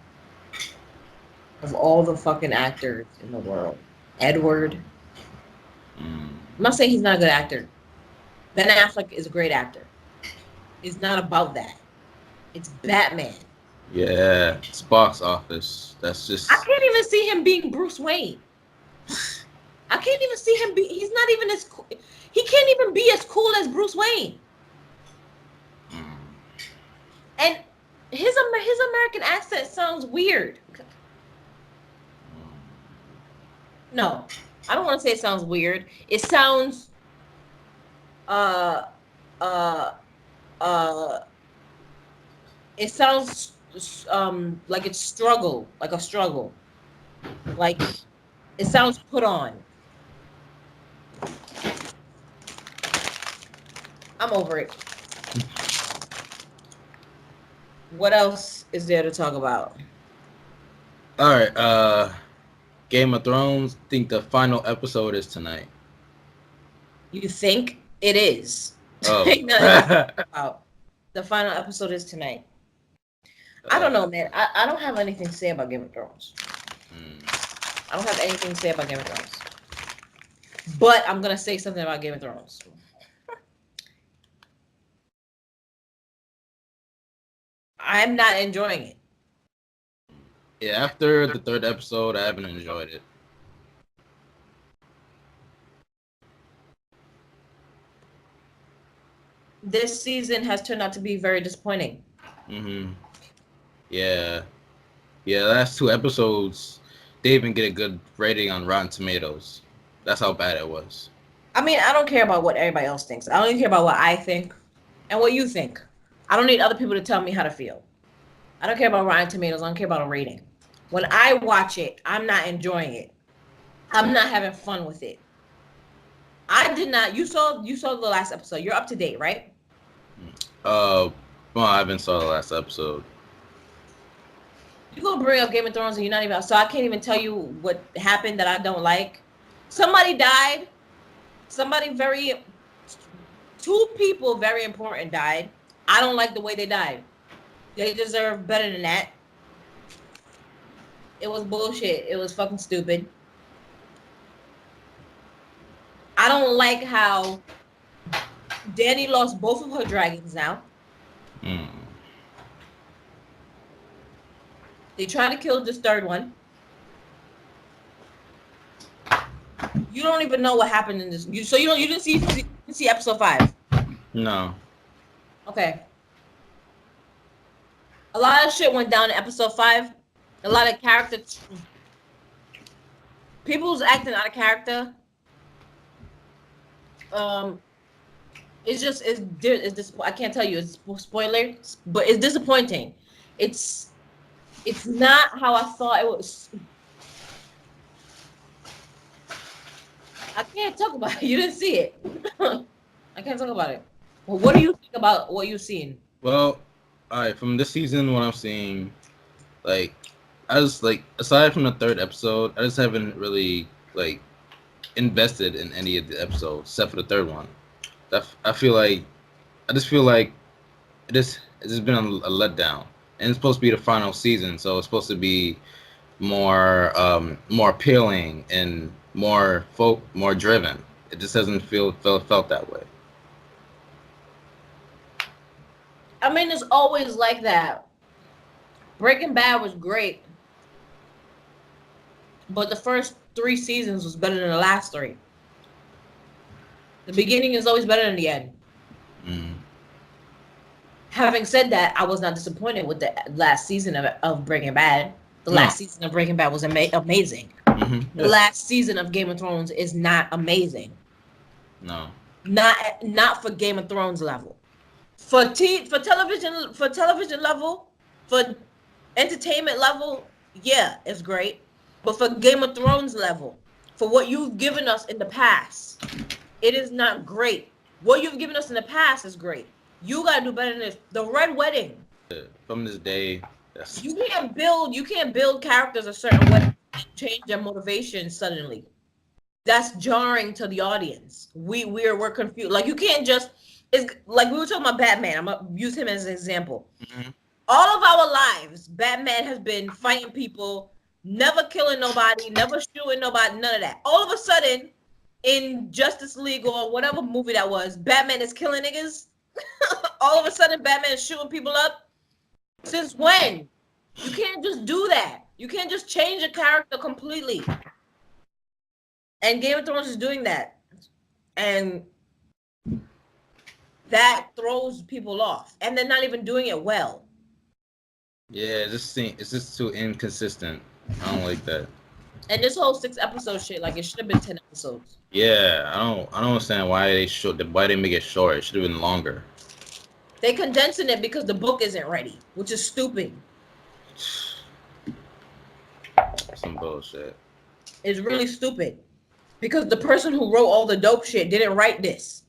of all the fucking actors in the world. Edward. Mm. I'm not saying he's not a good actor. Ben Affleck is a great actor. It's not about that. It's Batman. Yeah, it's box office. That's I just. can't even see him being Bruce Wayne. I can't even see him be. He's not even as cool. He can't even be as cool as Bruce Wayne. Mm. And his American accent sounds weird. No, I don't want to say it sounds weird. It sounds uh uh uh. It sounds like it's struggle, like a struggle, like it sounds put on. I'm over it. What else is there to talk about? All right. Game of Thrones. Think the final episode is tonight. You think it is? Oh. Ain't nothing to talk about. The final episode is tonight. I don't know, man. I don't have anything to say about Game of Thrones. Mm. I don't have anything to say about Game of Thrones. But I'm gonna say something about Game of Thrones. I'm not enjoying it. Yeah, after the third episode, I haven't enjoyed it. This season has turned out to be very disappointing. Yeah. Yeah, the last 2 episodes, they even get a good rating on Rotten Tomatoes. That's how bad it was. I mean, I don't care about what everybody else thinks. I only care about what I think and what you think. I don't need other people to tell me how to feel. I don't care about Rotten Tomatoes. I don't care about a rating. When I watch it, I'm not enjoying it. I'm not having fun with it. I did not. You saw the last episode. You're up to date, right? Well, I haven't saw the last episode. You're gonna bring up Game of Thrones and you're not even. So I can't even tell you what happened that I don't like. Somebody died. Two people very important died. I don't like the way they died. They deserve better than that. It was bullshit. It was fucking stupid. I don't like how Dany lost both of her dragons now. They tried to kill this third one. You don't even know what happened in this. You didn't see episode 5. No. Okay. A lot of shit went down in episode 5. A lot of characters. People's acting out of character. It's I can't tell you. It's spoiler, but it's disappointing. It's not how I thought it was. I can't talk about it. You didn't see it. I can't talk about it. Well, what do you think about what you've seen? Well, all right. From this season, what I'm seeing, I just aside from the third episode, I just haven't really invested in any of the episodes except for the third one. I just feel like it's just been a letdown, and it's supposed to be the final season, so it's supposed to be more appealing and more driven. It just doesn't felt that way. I mean, it's always like that. Breaking Bad was great, but the first 3 seasons was better than the last 3. The beginning is always better than the end. Having said that, I was not disappointed with the last season of Breaking Bad. The last season of Breaking Bad was amazing. The last season of Game of Thrones is not amazing. No. Not for Game of Thrones level. For television level, for entertainment level, yeah, it's great. But for Game of Thrones level, for what you've given us in the past, it is not great. What you've given us in the past is great. You gotta do better than this. The Red Wedding. From this day, you can't build characters a certain way and change their motivation suddenly. That's jarring to the audience. We're confused. Like, you can't just. It's like we were talking about Batman. I'm gonna use him as an example. All of our lives, Batman has been fighting people, never killing nobody, never shooting nobody, none of that. All of a sudden, in Justice League or whatever movie that was, Batman is killing niggas. All of a sudden, Batman is shooting people up. Since when? You can't just do that. You can't just change a character completely. And Game of Thrones is doing that. And that throws people off. And they're not even doing it well. Yeah, it's just too inconsistent. I don't like that. And this whole 6 episode shit, like, it should have been 10 episodes. Yeah, I don't understand why they make it short. It should have been longer. They condensing it because the book isn't ready, which is stupid. Some bullshit. It's really stupid. Because the person who wrote all the dope shit didn't write this.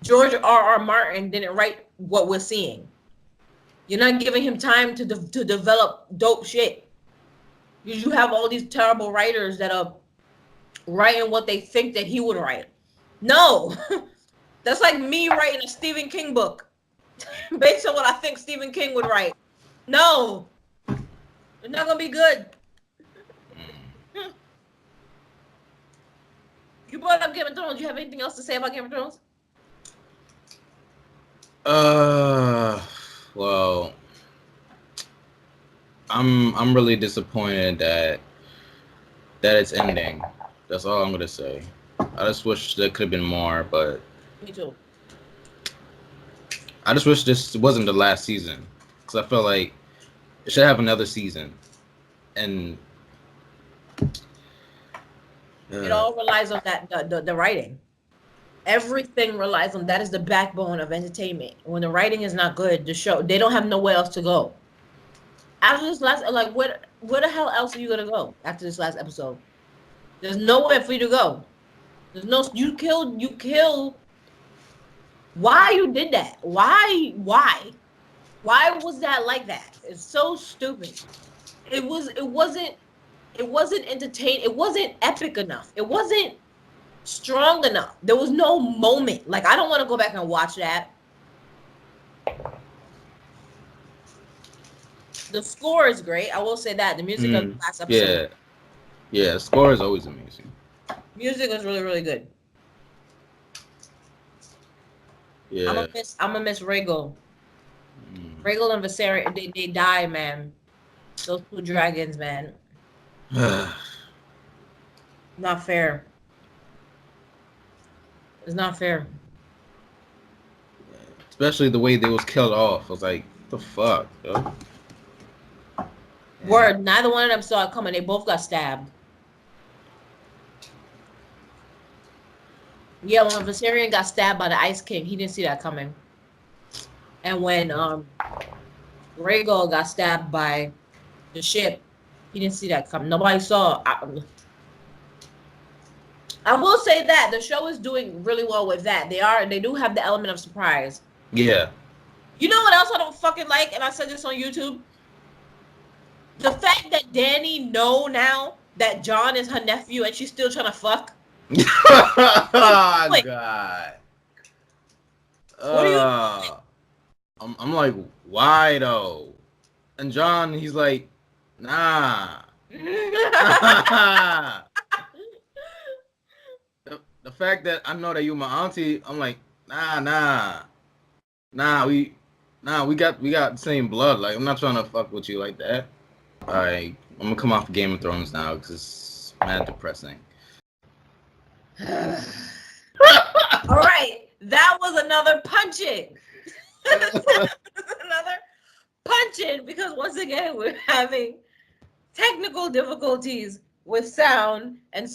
George R.R. Martin didn't write what we're seeing. You're not giving him time to develop dope shit. You have all these terrible writers that are writing what they think that he would write. No. That's like me writing a Stephen King book based on what I think Stephen King would write. No. It's not going to be good. You brought up Game of Thrones. Do you have anything else to say about Game of Thrones? Well, I'm really disappointed that it's ending. That's all I'm gonna say. I just wish there could have been more, but Me too. I just wish this wasn't the last season because I feel like it should have another season. And It all relies on that the writing. Everything relies on that is the backbone of entertainment. When the writing is not good, the show they don't have nowhere else to go. After this last, like, where the hell else are you gonna go after this last episode? There's nowhere for you to go. There's no you killed. Why you did that? Why was that like that? It's so stupid. It wasn't entertaining. It wasn't epic enough. It wasn't strong enough. There was no moment. Like, I don't want to go back and watch that. The score is great. I will say that the music of the last episode, yeah, yeah, score is always amazing. music is really really good. I'm Yeah. gonna miss Rhaegal. Mm. Rhaegal and Viserys, they die, man. Those two dragons, man. Not fair. It's not fair. Especially the way they was killed off. I was like, the fuck, yo? Word. Neither one of them saw it coming. They both got stabbed. Yeah, when Viserion got stabbed by the Ice King, he didn't see that coming. And when Rhaegal got stabbed by the ship, he didn't see that coming. Nobody saw. I will say that the show is doing really well with that. They do have the element of surprise. Yeah. You know what else I don't fucking like? And I said this on YouTube. The fact that Dany know now that Jon is her nephew and she's still trying to fuck. Oh, God. What are you? I'm like, why though? And John, he's like, nah. The fact that I know that you my auntie, I'm like, nah, we got the same blood. Like, I'm not trying to fuck with you like that. I'm gonna come off Game of Thrones now because it's mad depressing. All right, that was another punching. Another punching because once again we're having technical difficulties with sound and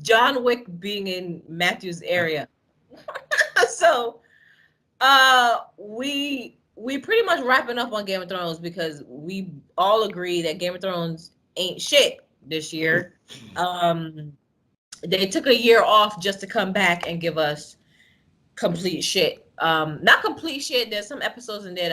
John Wick being in Matthew's area. So we pretty much wrapping up on Game of Thrones because we all agree that Game of Thrones ain't shit this year. They took a year off just to come back and give us complete shit. Not complete shit. There's some episodes in there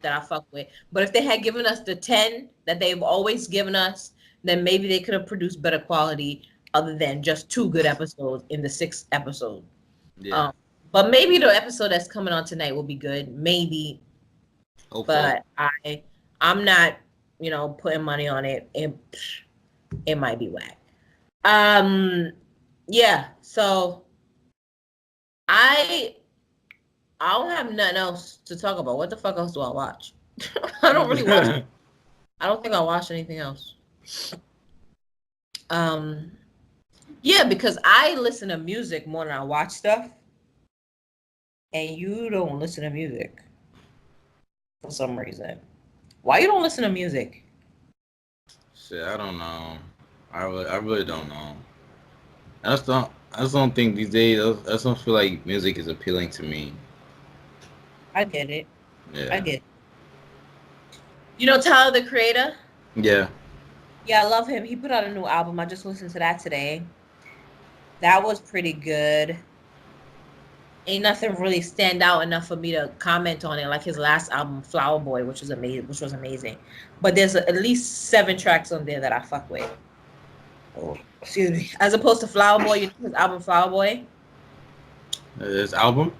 that I fuck with. But if they had given us the 10 that they've always given us, then maybe they could have produced better quality other than just 2 good episodes in the 6th episode. Yeah. But maybe the episode that's coming on tonight will be good. Maybe. Hopefully. But I'm not, putting money on it. It might be whack. Yeah, so I don't have nothing else to talk about. What the fuck else do I watch? I don't really watch. I don't think I watched anything else. Yeah, because I listen to music more than I watch stuff, and you don't listen to music for some reason. Why you don't listen to music? Shit, I don't know. I really don't know. I just don't think these days. I just don't feel like music is appealing to me. I get it. Yeah. I get it. You know Tyler, the Creator? Yeah. Yeah, I love him. He put out a new album. I just listened to that today. That was pretty good. Ain't nothing really stand out enough for me to comment on it, like his last album, Flower Boy, which was amazing. But there's at least 7 tracks on there that I fuck with. Oh, excuse me. As opposed to Flower Boy, you know his album Flower Boy? This album?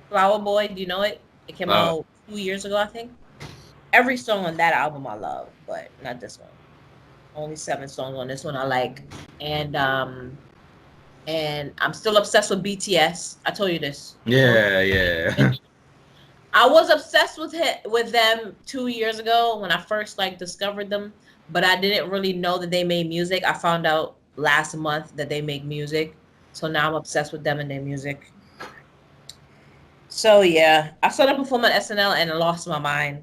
Flower Boy, do you know it? It came out 2 years ago, I think. Every song on that album I love, but not this one. Only 7 songs on this one I like. And and I'm still obsessed with BTS. I told you this. Yeah, yeah. I was obsessed with them 2 years ago when I first like discovered them, but I didn't really know that they made music. I found out last month that they make music, so now I'm obsessed with them and their music. So yeah, I saw them perform at SNL and I lost my mind.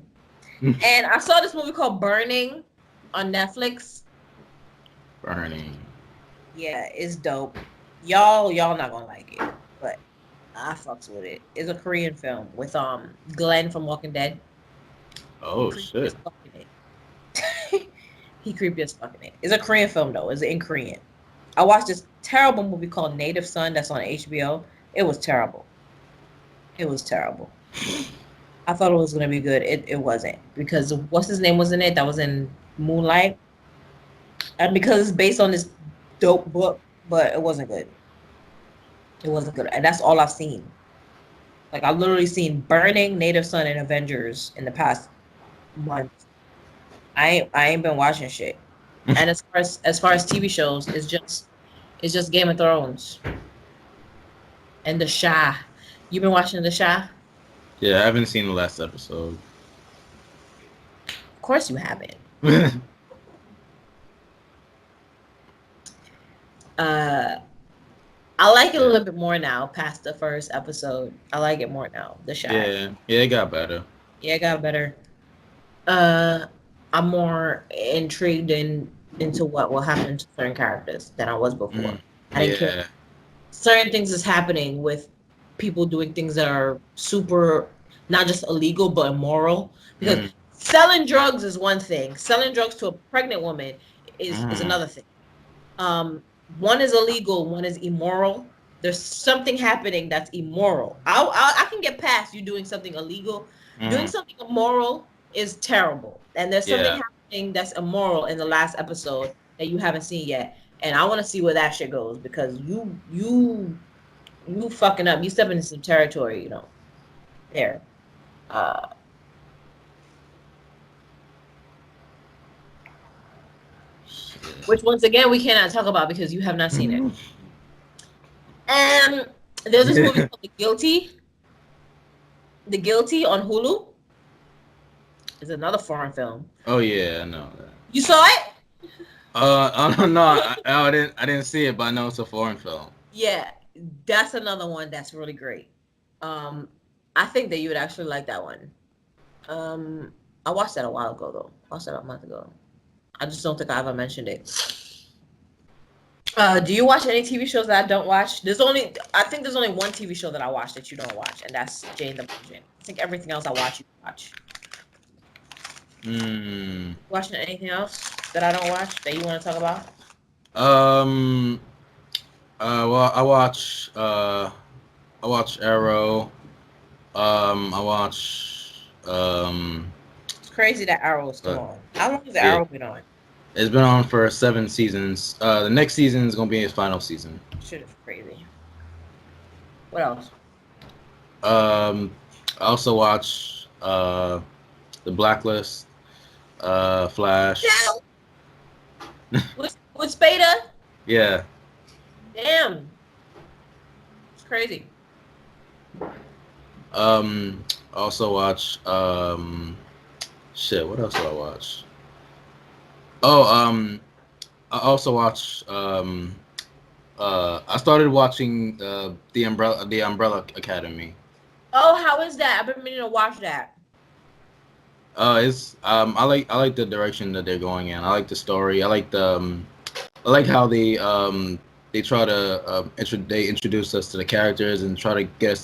And I saw this movie called Burning on Netflix. Burning. Yeah, it's dope. Y'all not gonna like it, but I fucks with it. It's a Korean film with Glenn from Walking Dead. He Oh creepy as shit. fuck in it. He creepy as fuck in it. It's a Korean film though. It's in Korean. I watched this terrible movie called Native Son that's on HBO. It was terrible. It was terrible. I thought it was gonna be good. It wasn't because what's his name was in it? That was in Moonlight, and because it's based on this dope book, but it wasn't good. It wasn't good, and that's all I've seen. Like I've literally seen Burning, Native Son, and Avengers in the past month. I ain't been watching shit. And as far as TV shows, it's just Game of Thrones and The Shy. You been watching The Shy? Yeah, I haven't seen the last episode. Of course you haven't. Uh, I like it a Yeah. little bit more now. Past the first episode, I like it more now. The Shy. Yeah. Yeah, it got better. Yeah, it got better. Uh, I'm more intrigued into what will happen to certain characters than I was before. Mm. I didn't care. Yeah. Certain things is happening with people doing things that are super not just illegal but immoral. Because Mm. selling drugs is one thing. Selling drugs to a pregnant woman is Mm. another thing. One is illegal, one is immoral. There's something happening that's immoral. I can get past you doing something illegal. Doing Mm. something immoral is terrible. And there's something Yeah. happening that's immoral in the last episode that you haven't seen yet. And I want to see where that shit goes because you fucking up. You stepping into some territory, there. Uh, which once again we cannot talk about because you have not seen it. And there's this movie called The Guilty on Hulu. It's another foreign film. Oh yeah, I know that. You saw it? I don't know. I didn't see it, but I know it's a foreign film. Yeah, that's another one that's really great. Um, I think that you would actually like that one. Um, I watched that a while ago though. I watched that a month ago. I just don't think I ever mentioned it. Do you watch any TV shows that I don't watch? I think there's only one TV show that I watch that you don't watch, and that's Jane the Virgin. I think everything else I watch, you watch. Hmm. Watching anything else that I don't watch that you want to talk about? Um. Well, I watch Arrow. I watch. It's crazy that Arrow is still Uh, on. How long has the yeah, Arrow been on? it's been on for 7 seasons. The next season is gonna be his final season. Shit is crazy. What else? Um. I also watch the Blacklist. Flash. Yeah. With Spada? Yeah. Damn. It's crazy. Also watch shit. What else do I watch? Oh, I also watch I started watching the Umbrella Academy. Oh, how is that? I've been meaning to watch that. It's I like the direction that they're going in. I like the story. I like how they try to they introduce us to the characters and try to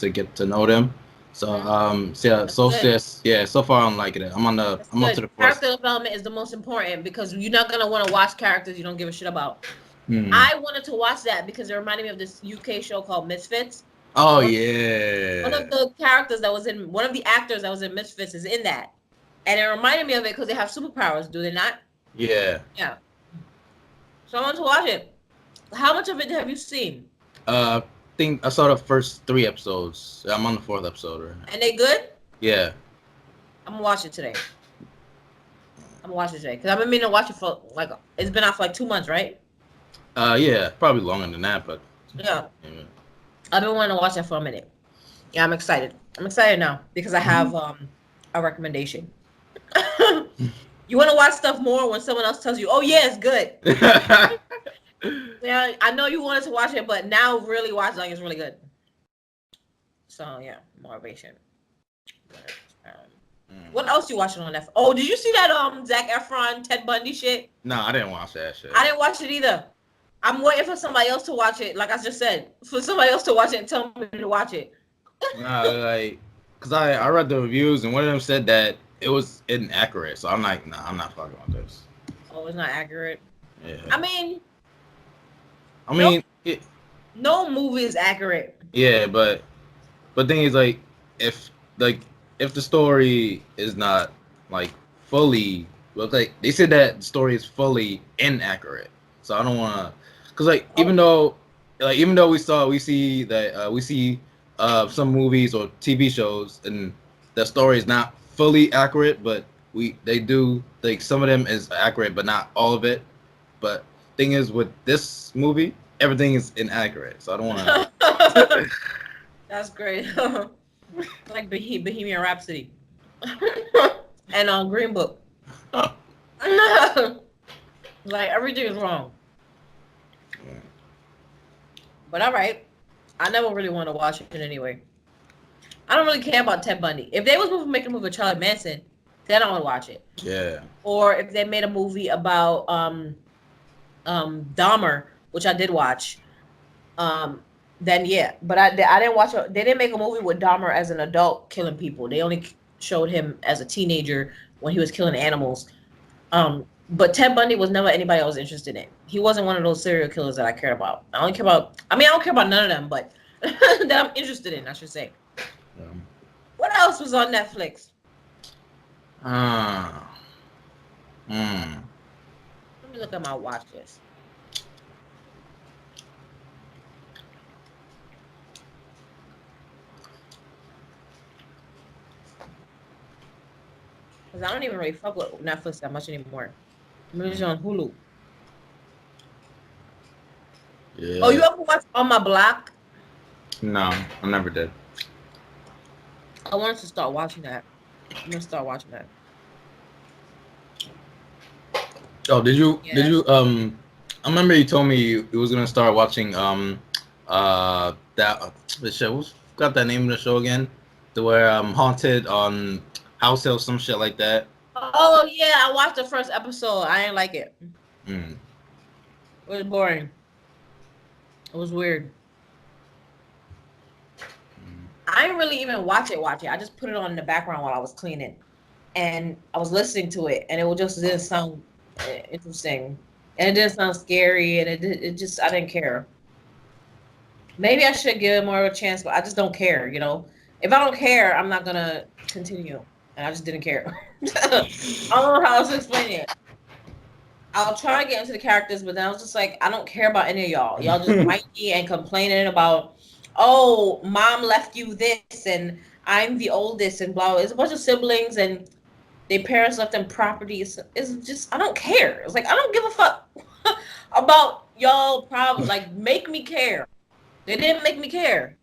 get to know them. So Hmm. yeah, That's good. so far I'm liking it. That's I'm up to good. the first. Character development is the most important because you're not gonna want to watch characters you don't give a shit about. Hmm. I wanted to watch that because it reminded me of this UK show called Misfits. Oh One, one yeah. of the characters that was in one of the actors that was in Misfits is in that, and it reminded me of it because they have superpowers, do they not? Yeah. Yeah. So I want to watch it. How much of it have you seen? I think I saw the first 3 episodes. I'm on the fourth episode right now. And they good? Yeah. I'm gonna watch it today. I'm gonna watch it today because I've been meaning to watch it for like it's been out for like 2 months, right? Yeah, probably longer than that, but Yeah, Yeah. I've been wanting to watch that for a minute. Yeah, I'm excited. I'm excited now because I have a recommendation. You want to watch stuff more when someone else tells you, "Oh yeah, it's good." Yeah, I know you wanted to watch it, but now really watch it, like it's really good. So yeah, motivation. What else you watching on Netflix? Oh, did you see that Zac Efron Ted Bundy shit? No, I didn't watch that I shit. didn't watch it either. I'm waiting for somebody else to watch it. Like I just said, for somebody else to watch it and tell me to watch it. Nah, like, cause I read the reviews and one of them said that it was inaccurate. So I'm like, nah, I'm not fucking with this. Oh, it's not accurate. Yeah. I mean, I no, mean, no movie is accurate. yeah, but thing is like, if like if the story is not like fully, well, like they said that the story is fully inaccurate. So I don't want to, cause like Oh, even though we see some movies or TV shows and the story is not fully accurate, but they do like some of them is accurate, but not all of it. But thing is with this movie, everything is inaccurate. So I don't want to. that's great. Like Bohemian Rhapsody and on Green Book. Like everything is wrong. But all right, I never really want to watch it anyway. I don't really care about Ted Bundy. If they was making a movie with Charlie Manson, then I would watch it. Yeah. Or if they made a movie about Dahmer, which I did watch, then yeah. But I didn't watch. They didn't make a movie with Dahmer as an adult killing people. They only showed him as a teenager when he was killing animals. But Ted Bundy was never anybody I was interested in. He wasn't one of those serial killers that I cared about. I only care about. I mean, I don't care about none of them, but that I'm interested in, I should say. Um, What else was on Netflix? ah. Hmm. Let me look at my watch list. Because I don't even really fuck with Netflix that much anymore. I'm usually on Hulu. Yeah. Oh, you ever watch On My Block? No, I never did. I wanted to start watching that. I'm gonna start watching that. Oh, did you? Did Yes. you? I remember you told me you was gonna start watching that the show. What's got that name of the show again? The where haunted on house sale, some shit like that. Oh yeah, I watched the first episode. I didn't like it. Mm. It was boring. It was weird. I didn't really even watch it. Watch it. I just put it on in the background while I was cleaning, and I was listening to it, and it just didn't sound interesting, and it didn't sound scary, and it just I didn't care. Maybe I should give it more of a chance, but I just don't care. You know, if I don't care, I'm not gonna continue, and I just didn't care. I don't know how else to explain it. I'll try to get into the characters, but then I was just like, I don't care about any of y'all. Y'all just whiny and complaining about, oh, mom left you this, and I'm the oldest, and blah. It's a bunch of siblings, and their parents left them property. It's just, I don't care. It's like, I don't give a fuck about y'all problems. Like, make me care. They didn't make me care.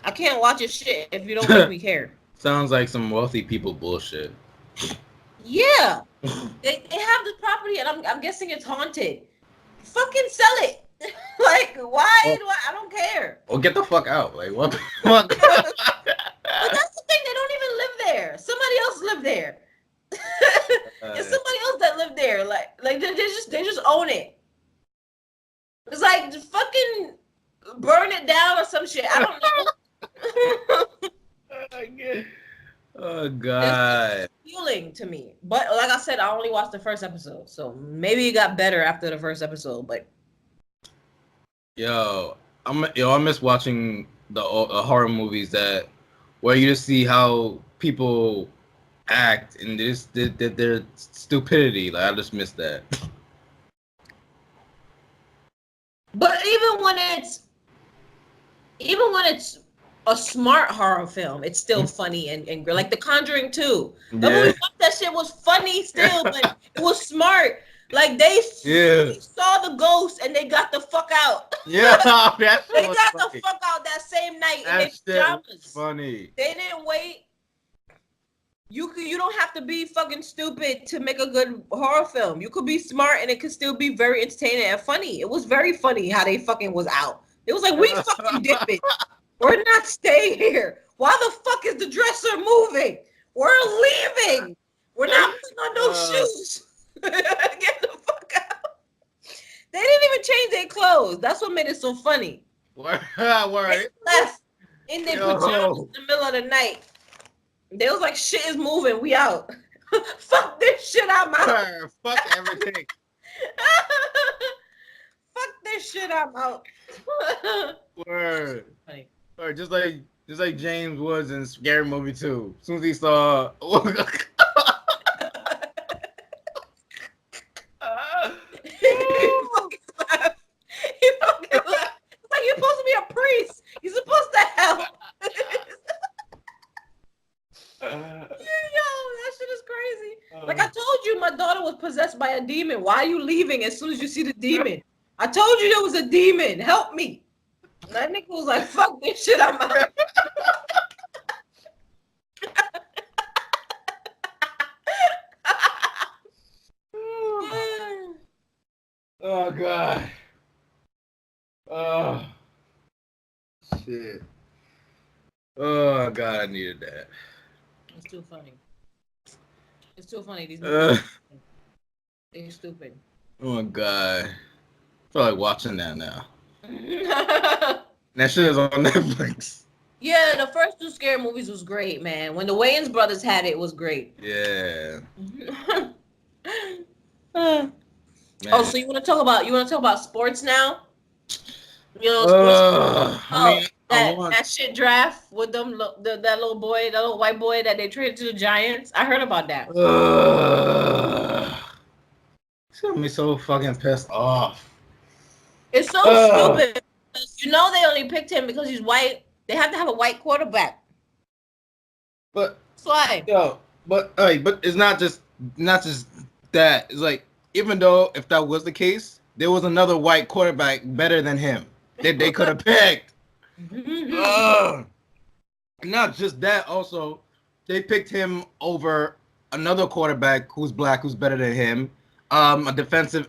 I can't watch your shit if you don't make me care. Sounds like some wealthy people bullshit. Yeah. They have this property, and I'm guessing it's haunted. Fucking sell it. Like, why Oh, do I don't care. oh, get the fuck out! Like what the fuck? But that's the thing, they don't even live there. Somebody else lived there. It's somebody else that lived there. Like they just own it. It's like just fucking burn it down or some shit. I don't know. Oh It's god. appealing to me. But like I said, I only watched the first episode. So maybe it got better after the first episode, but I miss watching the horror movies that where you just see how people act and just their stupidity. Like I just miss that. but even when it's a smart horror film, it's still funny and like The Conjuring 2. The movie, Yeah. fuck, that shit was funny still, but it was smart. Like they Yeah. saw the ghost and they got the fuck out. Yeah, that shit They was got funny. the fuck out that same night in their That shit was pajamas. funny. They didn't wait. You don't have to be fucking stupid to make a good horror film. You could be smart and it could still be very entertaining and funny. It was very funny how they fucking was out. It was like, we fucking dipping. We're not staying here. Why the fuck is the dresser moving? We're leaving. We're not putting on no shoes. Get the fuck out. They didn't even change their clothes. That's what made it so funny. Word. They left in their pajamas in the middle of the night. They was like, shit is moving. We out. Fuck this shit. I'm out. Fuck everything. Fuck this shit. I'm out. Word. Or just like James Woods in Scary Movie 2. As soon as he saw He fucking laughed. He fucking laughed. It's like you're supposed to be a priest. You're supposed to help. Yo, that shit is crazy. Like I told you, my daughter was possessed by a demon. Why are you leaving as soon as you see the demon? I told you there was a demon. Help me. That nigga was like, fuck this shit, I'm out. Oh god. Oh shit. Oh god, I needed that. It's too funny. It's too funny. These movies. They're stupid. Oh my god. I feel like watching that now. That shit is on Netflix. Yeah, the first two scary movies was great, man. When the Wayans brothers had it, it was great. Yeah. Oh, so you want to talk about sports now? You know, that shit draft with them that little boy, that little white boy that they traded to the Giants. I heard about that. It's got me so fucking pissed off. It's so stupid. You know they only picked him because he's white. They have to have a white quarterback. But that's why. But it's not just that. It's like, even though if that was the case, there was another white quarterback better than him that they could have picked. Not just that, also they picked him over another quarterback who's black, who's better than him. A defensive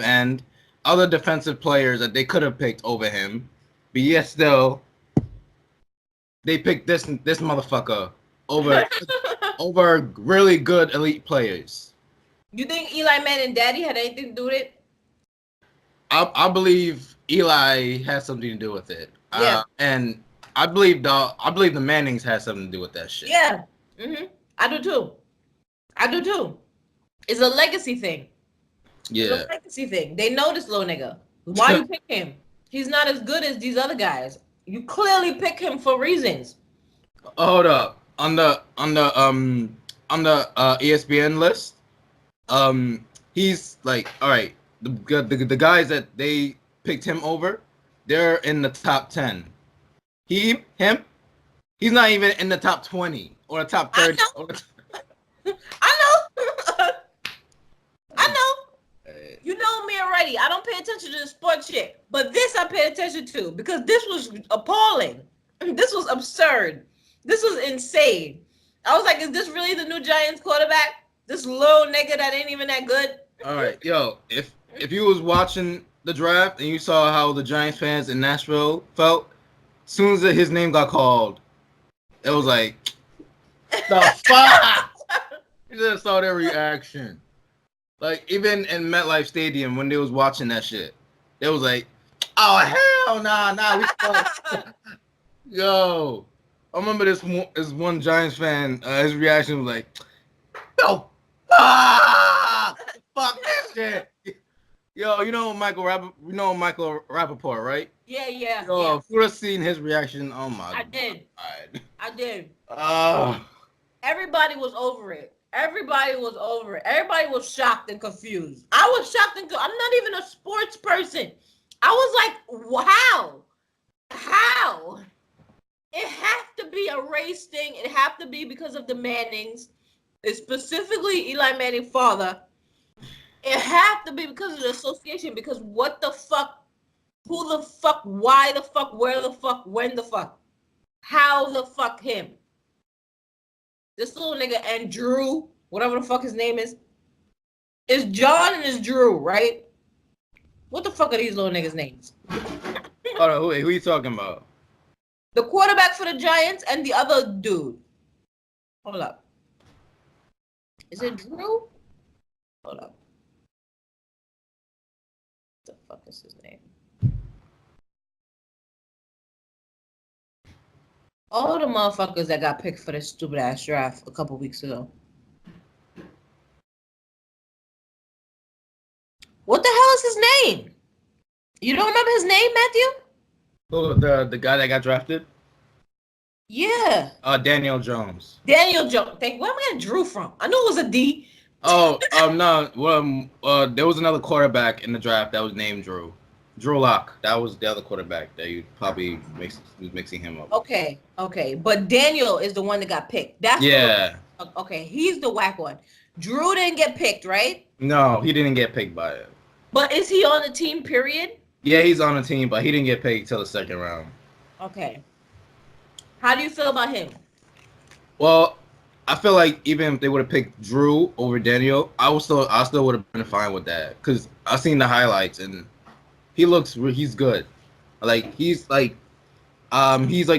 end, other defensive players that they could have picked over him, but yet still they picked this motherfucker over over really good elite players. You think Eli Manning daddy had anything to do with it? I believe Eli has something to do with it. Yeah. And I believe the Mannings had something to do with that shit. Yeah. I do too. It's a legacy thing. Yeah. It's a legacy thing. They know this little nigga. Why you pick him? He's not as good as these other guys. You clearly pick him for reasons. Hold up. On the ESPN list, he's like, all right, the guys that they picked him over, they're in the top 10. He's not even in the top 20 or the top 30. I know. You know me already. I don't pay attention to the sports shit, but this I pay attention to because this was appalling. This was absurd. This was insane. I was like, is this really the new Giants quarterback? This little nigga that ain't even that good? All right, yo, if you was watching the draft and you saw how the Giants fans in Nashville felt, as soon as his name got called, it was like, the fuck? You just saw their reaction. Like, even in MetLife Stadium when they was watching that shit, they was like, oh, hell nah, we fucked. Yo, I remember this one Giants fan, his reaction was like, yo, fuck this shit. Yo, you know Michael Rappaport, right? Yeah. Yo, if you would have seen his reaction, oh my God. I did. Everybody was over it. Everybody was shocked and confused. I was shocked and I'm not even a sports person. I was like, wow. How? It have to be a race thing. It have to be because of the Mannings. It's specifically Eli Manning's father. It have to be because of the association. Because what the fuck? Who the fuck? Why the fuck? Where the fuck? When the fuck? How the fuck him? This little nigga and Drew, whatever the fuck his name is John and is Drew, right? What the fuck are these little niggas' names? Hold on, who you talking about? The quarterback for the Giants and the other dude. Hold up. Is it Drew? Hold up. What the fuck is his name? All the motherfuckers that got picked for this stupid ass draft a couple weeks ago. What the hell is his name? You don't remember his name, Matthew? Who, the guy that got drafted? Yeah. Daniel Jones. Daniel Jones. Where am I getting Drew from? I knew it was a D. Oh, no. Well, there was another quarterback in the draft that was named Drew. Drew Lock. That was the other quarterback that you probably was mixing him up. Okay. But Daniel is the one that got picked. That's okay. He's the whack one. Drew didn't get picked, right? No, he didn't get picked by it. But is he on the team, period? Yeah, he's on the team, but he didn't get picked till the second round. Okay. How do you feel about him? Well, I feel like even if they would have picked Drew over Daniel, I still would have been fine with that because I've seen the highlights and he's good. He's like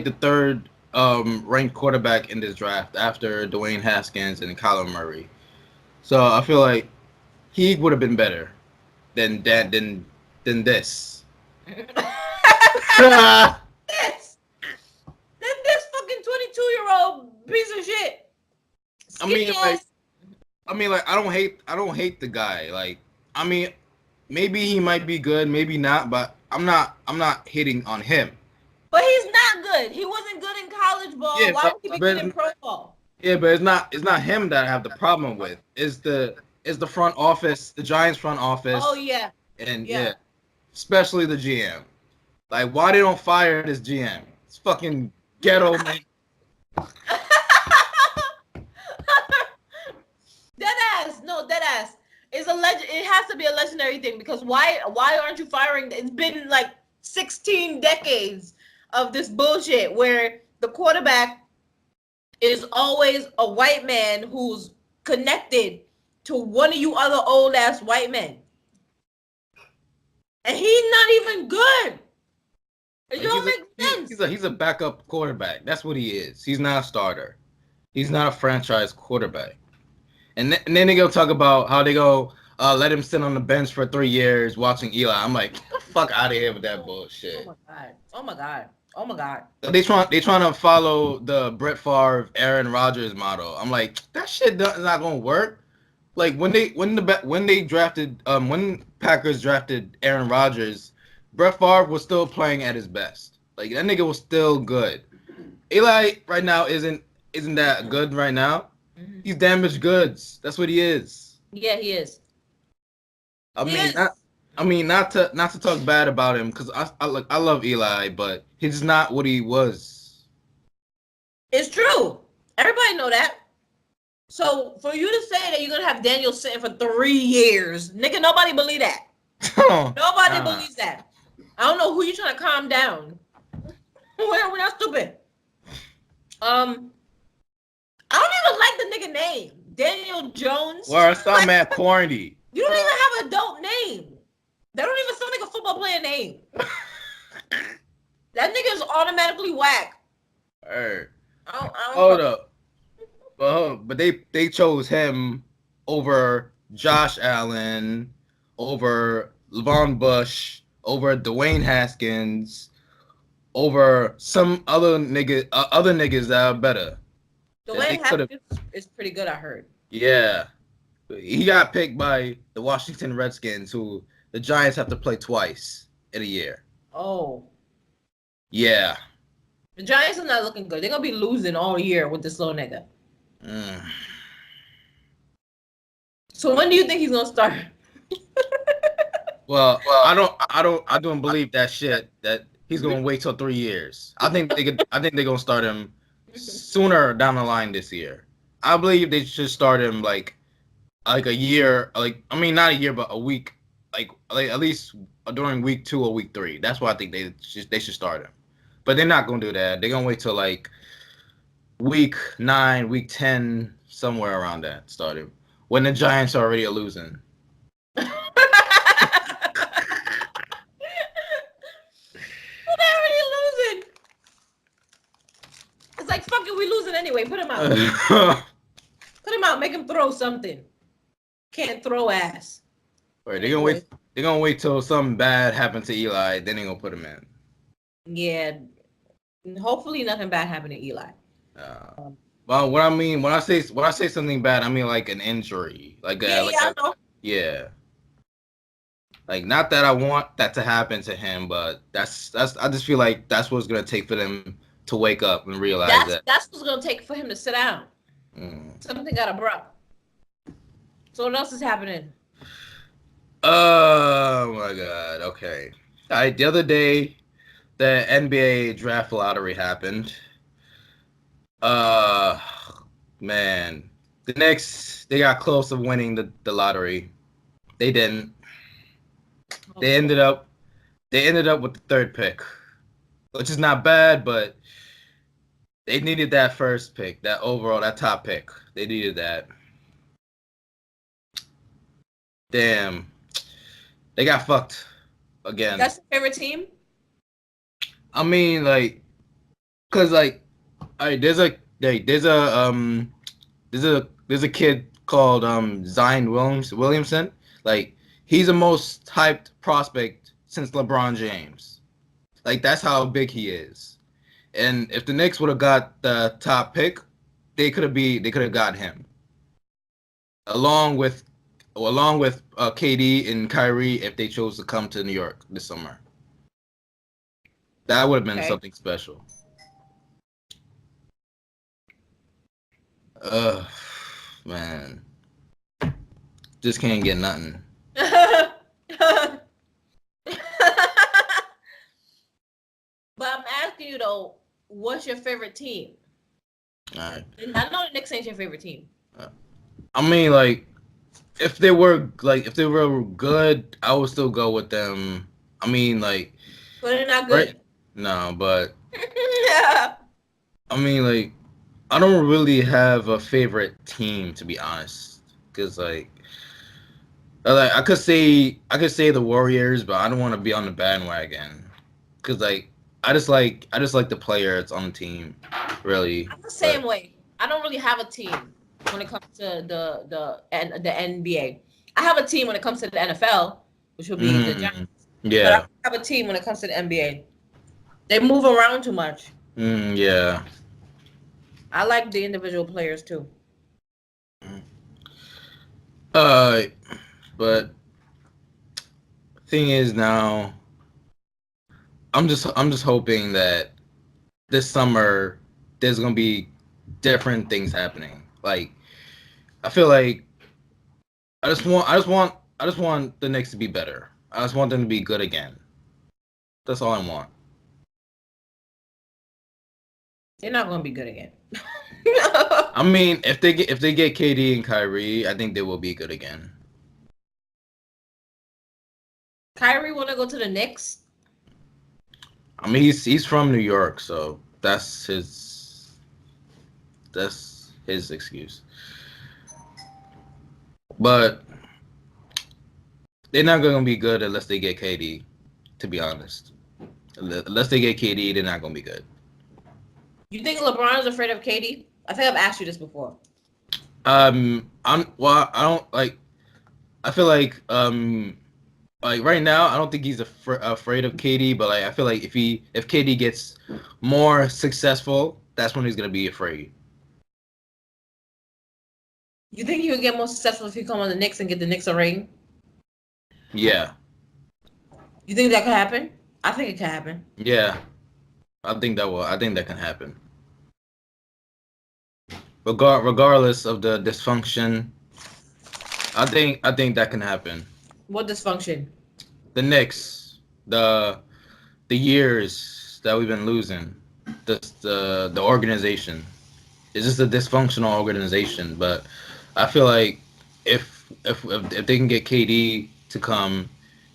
the third ranked quarterback in this draft after Dwayne Haskins and Kyler Murray. So I feel like he would have been better than this. This fucking 22-year-old piece of shit. I mean, I don't hate the guy. Like, I mean, maybe he might be good, maybe not, but I'm not hating on him. But he's not good. He wasn't good in college ball. Yeah, why would he be good in pro ball? Yeah, but it's not him that I have the problem with. It's the front office, the Giants front office. Oh yeah. And yeah, especially the GM. Like, why they don't fire this GM? It's fucking ghetto, man. Dead ass. It has to be a legendary thing because why aren't you firing? It's been like 16 decades of this bullshit where the quarterback is always a white man who's connected to one of you other old ass white men. And he's not even good. It don't make sense. He's a backup quarterback. That's what he is. He's not a starter. He's not a franchise quarterback. And then they go talk about how they go let him sit on the bench for 3 years watching Eli. I'm like, get the fuck out of here with that bullshit. Oh my god. They trying to follow the Brett Favre, Aaron Rodgers model. I'm like, that shit is not gonna work. Like when Packers drafted Aaron Rodgers, Brett Favre was still playing at his best. Like that nigga was still good. Eli right now isn't that good right now. Mm-hmm. He's damaged goods. That's what he is. Yeah, he is. Not to talk bad about him because I love Eli, but he's not what he was. It's true. Everybody know that. So for you to say that you're gonna have Daniel sitting for 3 years, nigga, nobody believe that. Nobody believes that. I don't know who you trying to calm down. We're not stupid. I don't even like the nigga name, Daniel Jones. Well, it's not Matt Corny. You don't even have an adult name. That don't even sound like a football player name. That nigga is automatically whack. Hey. I don't Hold up. But they chose him over Josh Allen, over Levon Bush, over Dwayne Haskins, over some other niggas that are better. Dwayne Haskins is pretty good, I heard. Yeah. He got picked by the Washington Redskins, who the Giants have to play twice in a year. Oh. Yeah. The Giants are not looking good. They're going to be losing all year with this little nigga. So when do you think he's going to start? Well, I don't believe that shit that he's going to wait till 3 years. I think they're going to start him sooner down the line this year. I believe they should start him like like a year, like I mean not a year, but a week, like at least during week 2 or week 3. That's why I think they should start him. But they're not gonna do that. They're gonna wait till like week 9, week 10, somewhere around that started when the Giants already are losing. They're already losing. It's like, fuck it, we losing anyway. Put him out. Put him out. Make him throw something. Can't throw ass. Wait, they're gonna wait. They're gonna wait till something bad happens to Eli. Then they're gonna put him in. Yeah. Hopefully nothing bad happened to Eli. Well, what I mean when I say something bad, I mean like an injury, I know. Yeah. Like not that I want that to happen to him, but that's I just feel like that's what's gonna take for them to wake up and realize that's what's gonna take for him to sit down. Something got abrupt. So what else is happening? Oh my god. Okay. All right. The other day, the NBA draft lottery happened. Man, the Knicks they got close to winning the lottery. They didn't. Okay. They ended up with the 3rd pick, which is not bad, but they needed that first pick, that top pick. They needed that. Damn, they got fucked again. That's your favorite team? I mean, like, cause like, all right, there's a kid called Zion Williamson. Like, he's the most hyped prospect since LeBron James. Like, that's how big he is. And if the Knicks would have got the top pick, they could have got him. Along with KD and Kyrie if they chose to come to New York this summer. That would have been something special. Man. Just can't get nothing. But I'm asking you though, what's your favorite team? All right. I know the Knicks ain't your favorite team. I mean, like, if they were good, I would still go with them. I mean, like, but they're not good. Right? No, but I mean, like, I don't really have a favorite team to be honest, because like I could say the Warriors, but I don't want to be on the bandwagon, because like I just like the players on the team, really. I'm the same way. I don't really have a team when it comes to the NBA. I have a team when it comes to the NFL, which would be the Giants. Yeah. But I don't have a team when it comes to the NBA. They move around too much. Yeah. I like the individual players too. But thing is now, I'm just hoping that this summer there's gonna be different things happening. Like, I feel like I just want the Knicks to be better. I just want them to be good again. That's all I want. They're not gonna be good again. I mean, if they get KD and Kyrie, I think they will be good again. Kyrie want to go to the Knicks? I mean, he's from New York, so that's his excuse. But they're not going to be good unless they get KD, to be honest. Unless they get KD, they're not going to be good. You think LeBron is afraid of KD? I think I've asked you this before. I don't like. I feel like right now I don't think he's afraid of KD, but like I feel like if KD gets more successful, that's when he's gonna be afraid. You think he would get more successful if he come on the Knicks and get the Knicks a ring? Yeah. You think that could happen? I think it can happen. Yeah. I think that can happen. Regardless of the dysfunction, I think that can happen. What dysfunction? The Knicks, the years that we've been losing, the organization. It's just a dysfunctional organization. But I feel like if if they can get KD to come,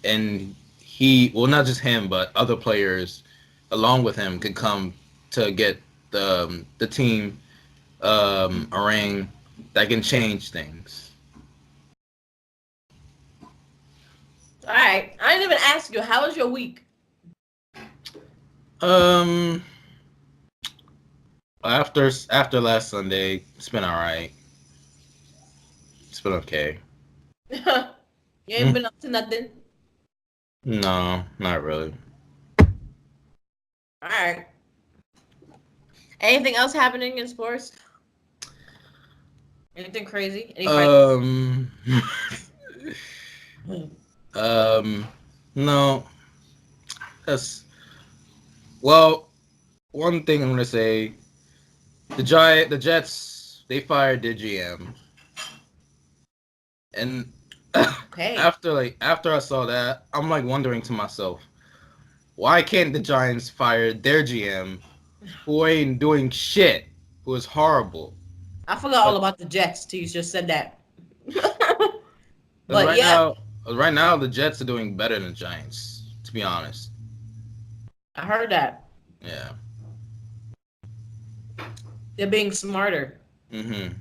and not just him, but other players along with him can come to get the team a ring, that can change things. All right. I didn't even ask you. How was your week? Um, after last Sunday, it's been all right. It's been okay. You ain't been up to nothing. No, not really. All right. Anything else happening in sports? Anything crazy? Any fight? Um, no. That's well. One thing I'm gonna say: the Jets, they fired their GM, and Okay. after I saw that, I'm like wondering to myself, why can't the Giants fire their GM, who ain't doing shit, who is horrible? I forgot all But about the Jets till you just said that. because But yeah, right now the Jets are doing better than the Giants, to be honest. I heard that. Yeah. They're being smarter. Mhm.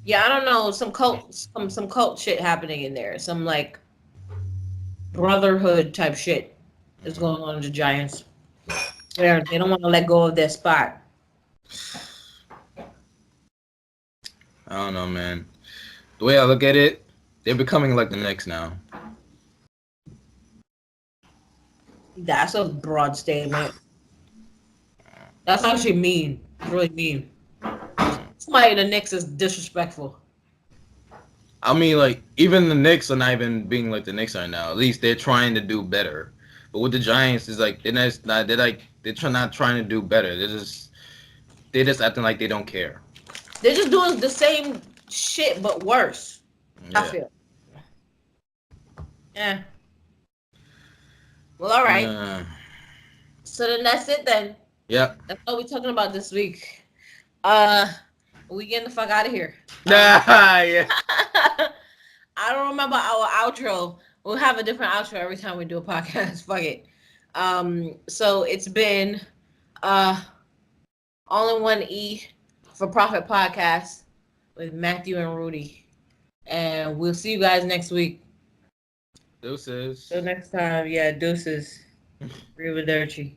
Yeah, I don't know. Some cult shit happening in there. Some like brotherhood type shit is Mhm. going on in the Giants. Where they don't want to let go of their spot. I don't know, man. The way I look at it, they're becoming like the Knicks now. That's a broad statement. That's actually mean. It's really mean. Somebody in the Knicks is disrespectful. I mean, like, even the Knicks are not even being like the Knicks are now. At least they're trying to do better. But with the Giants, it's like they're not trying to do better. They're just acting like they don't care. They're just doing the same shit but worse. I Yeah. feel. Yeah. Well, all right. Uh, So then that's it then. yeah. That's all we're talking about this week. Uh, we getting the fuck out of here. Yeah. I don't remember our outro. We'll have a different outro every time we do a podcast. Fuck it. So it's been uh All in One E for Profit Podcast with Matthew and Rudy. And we'll see you guys next week. Till Deuces. next time, yeah, deuces. Arrivederci.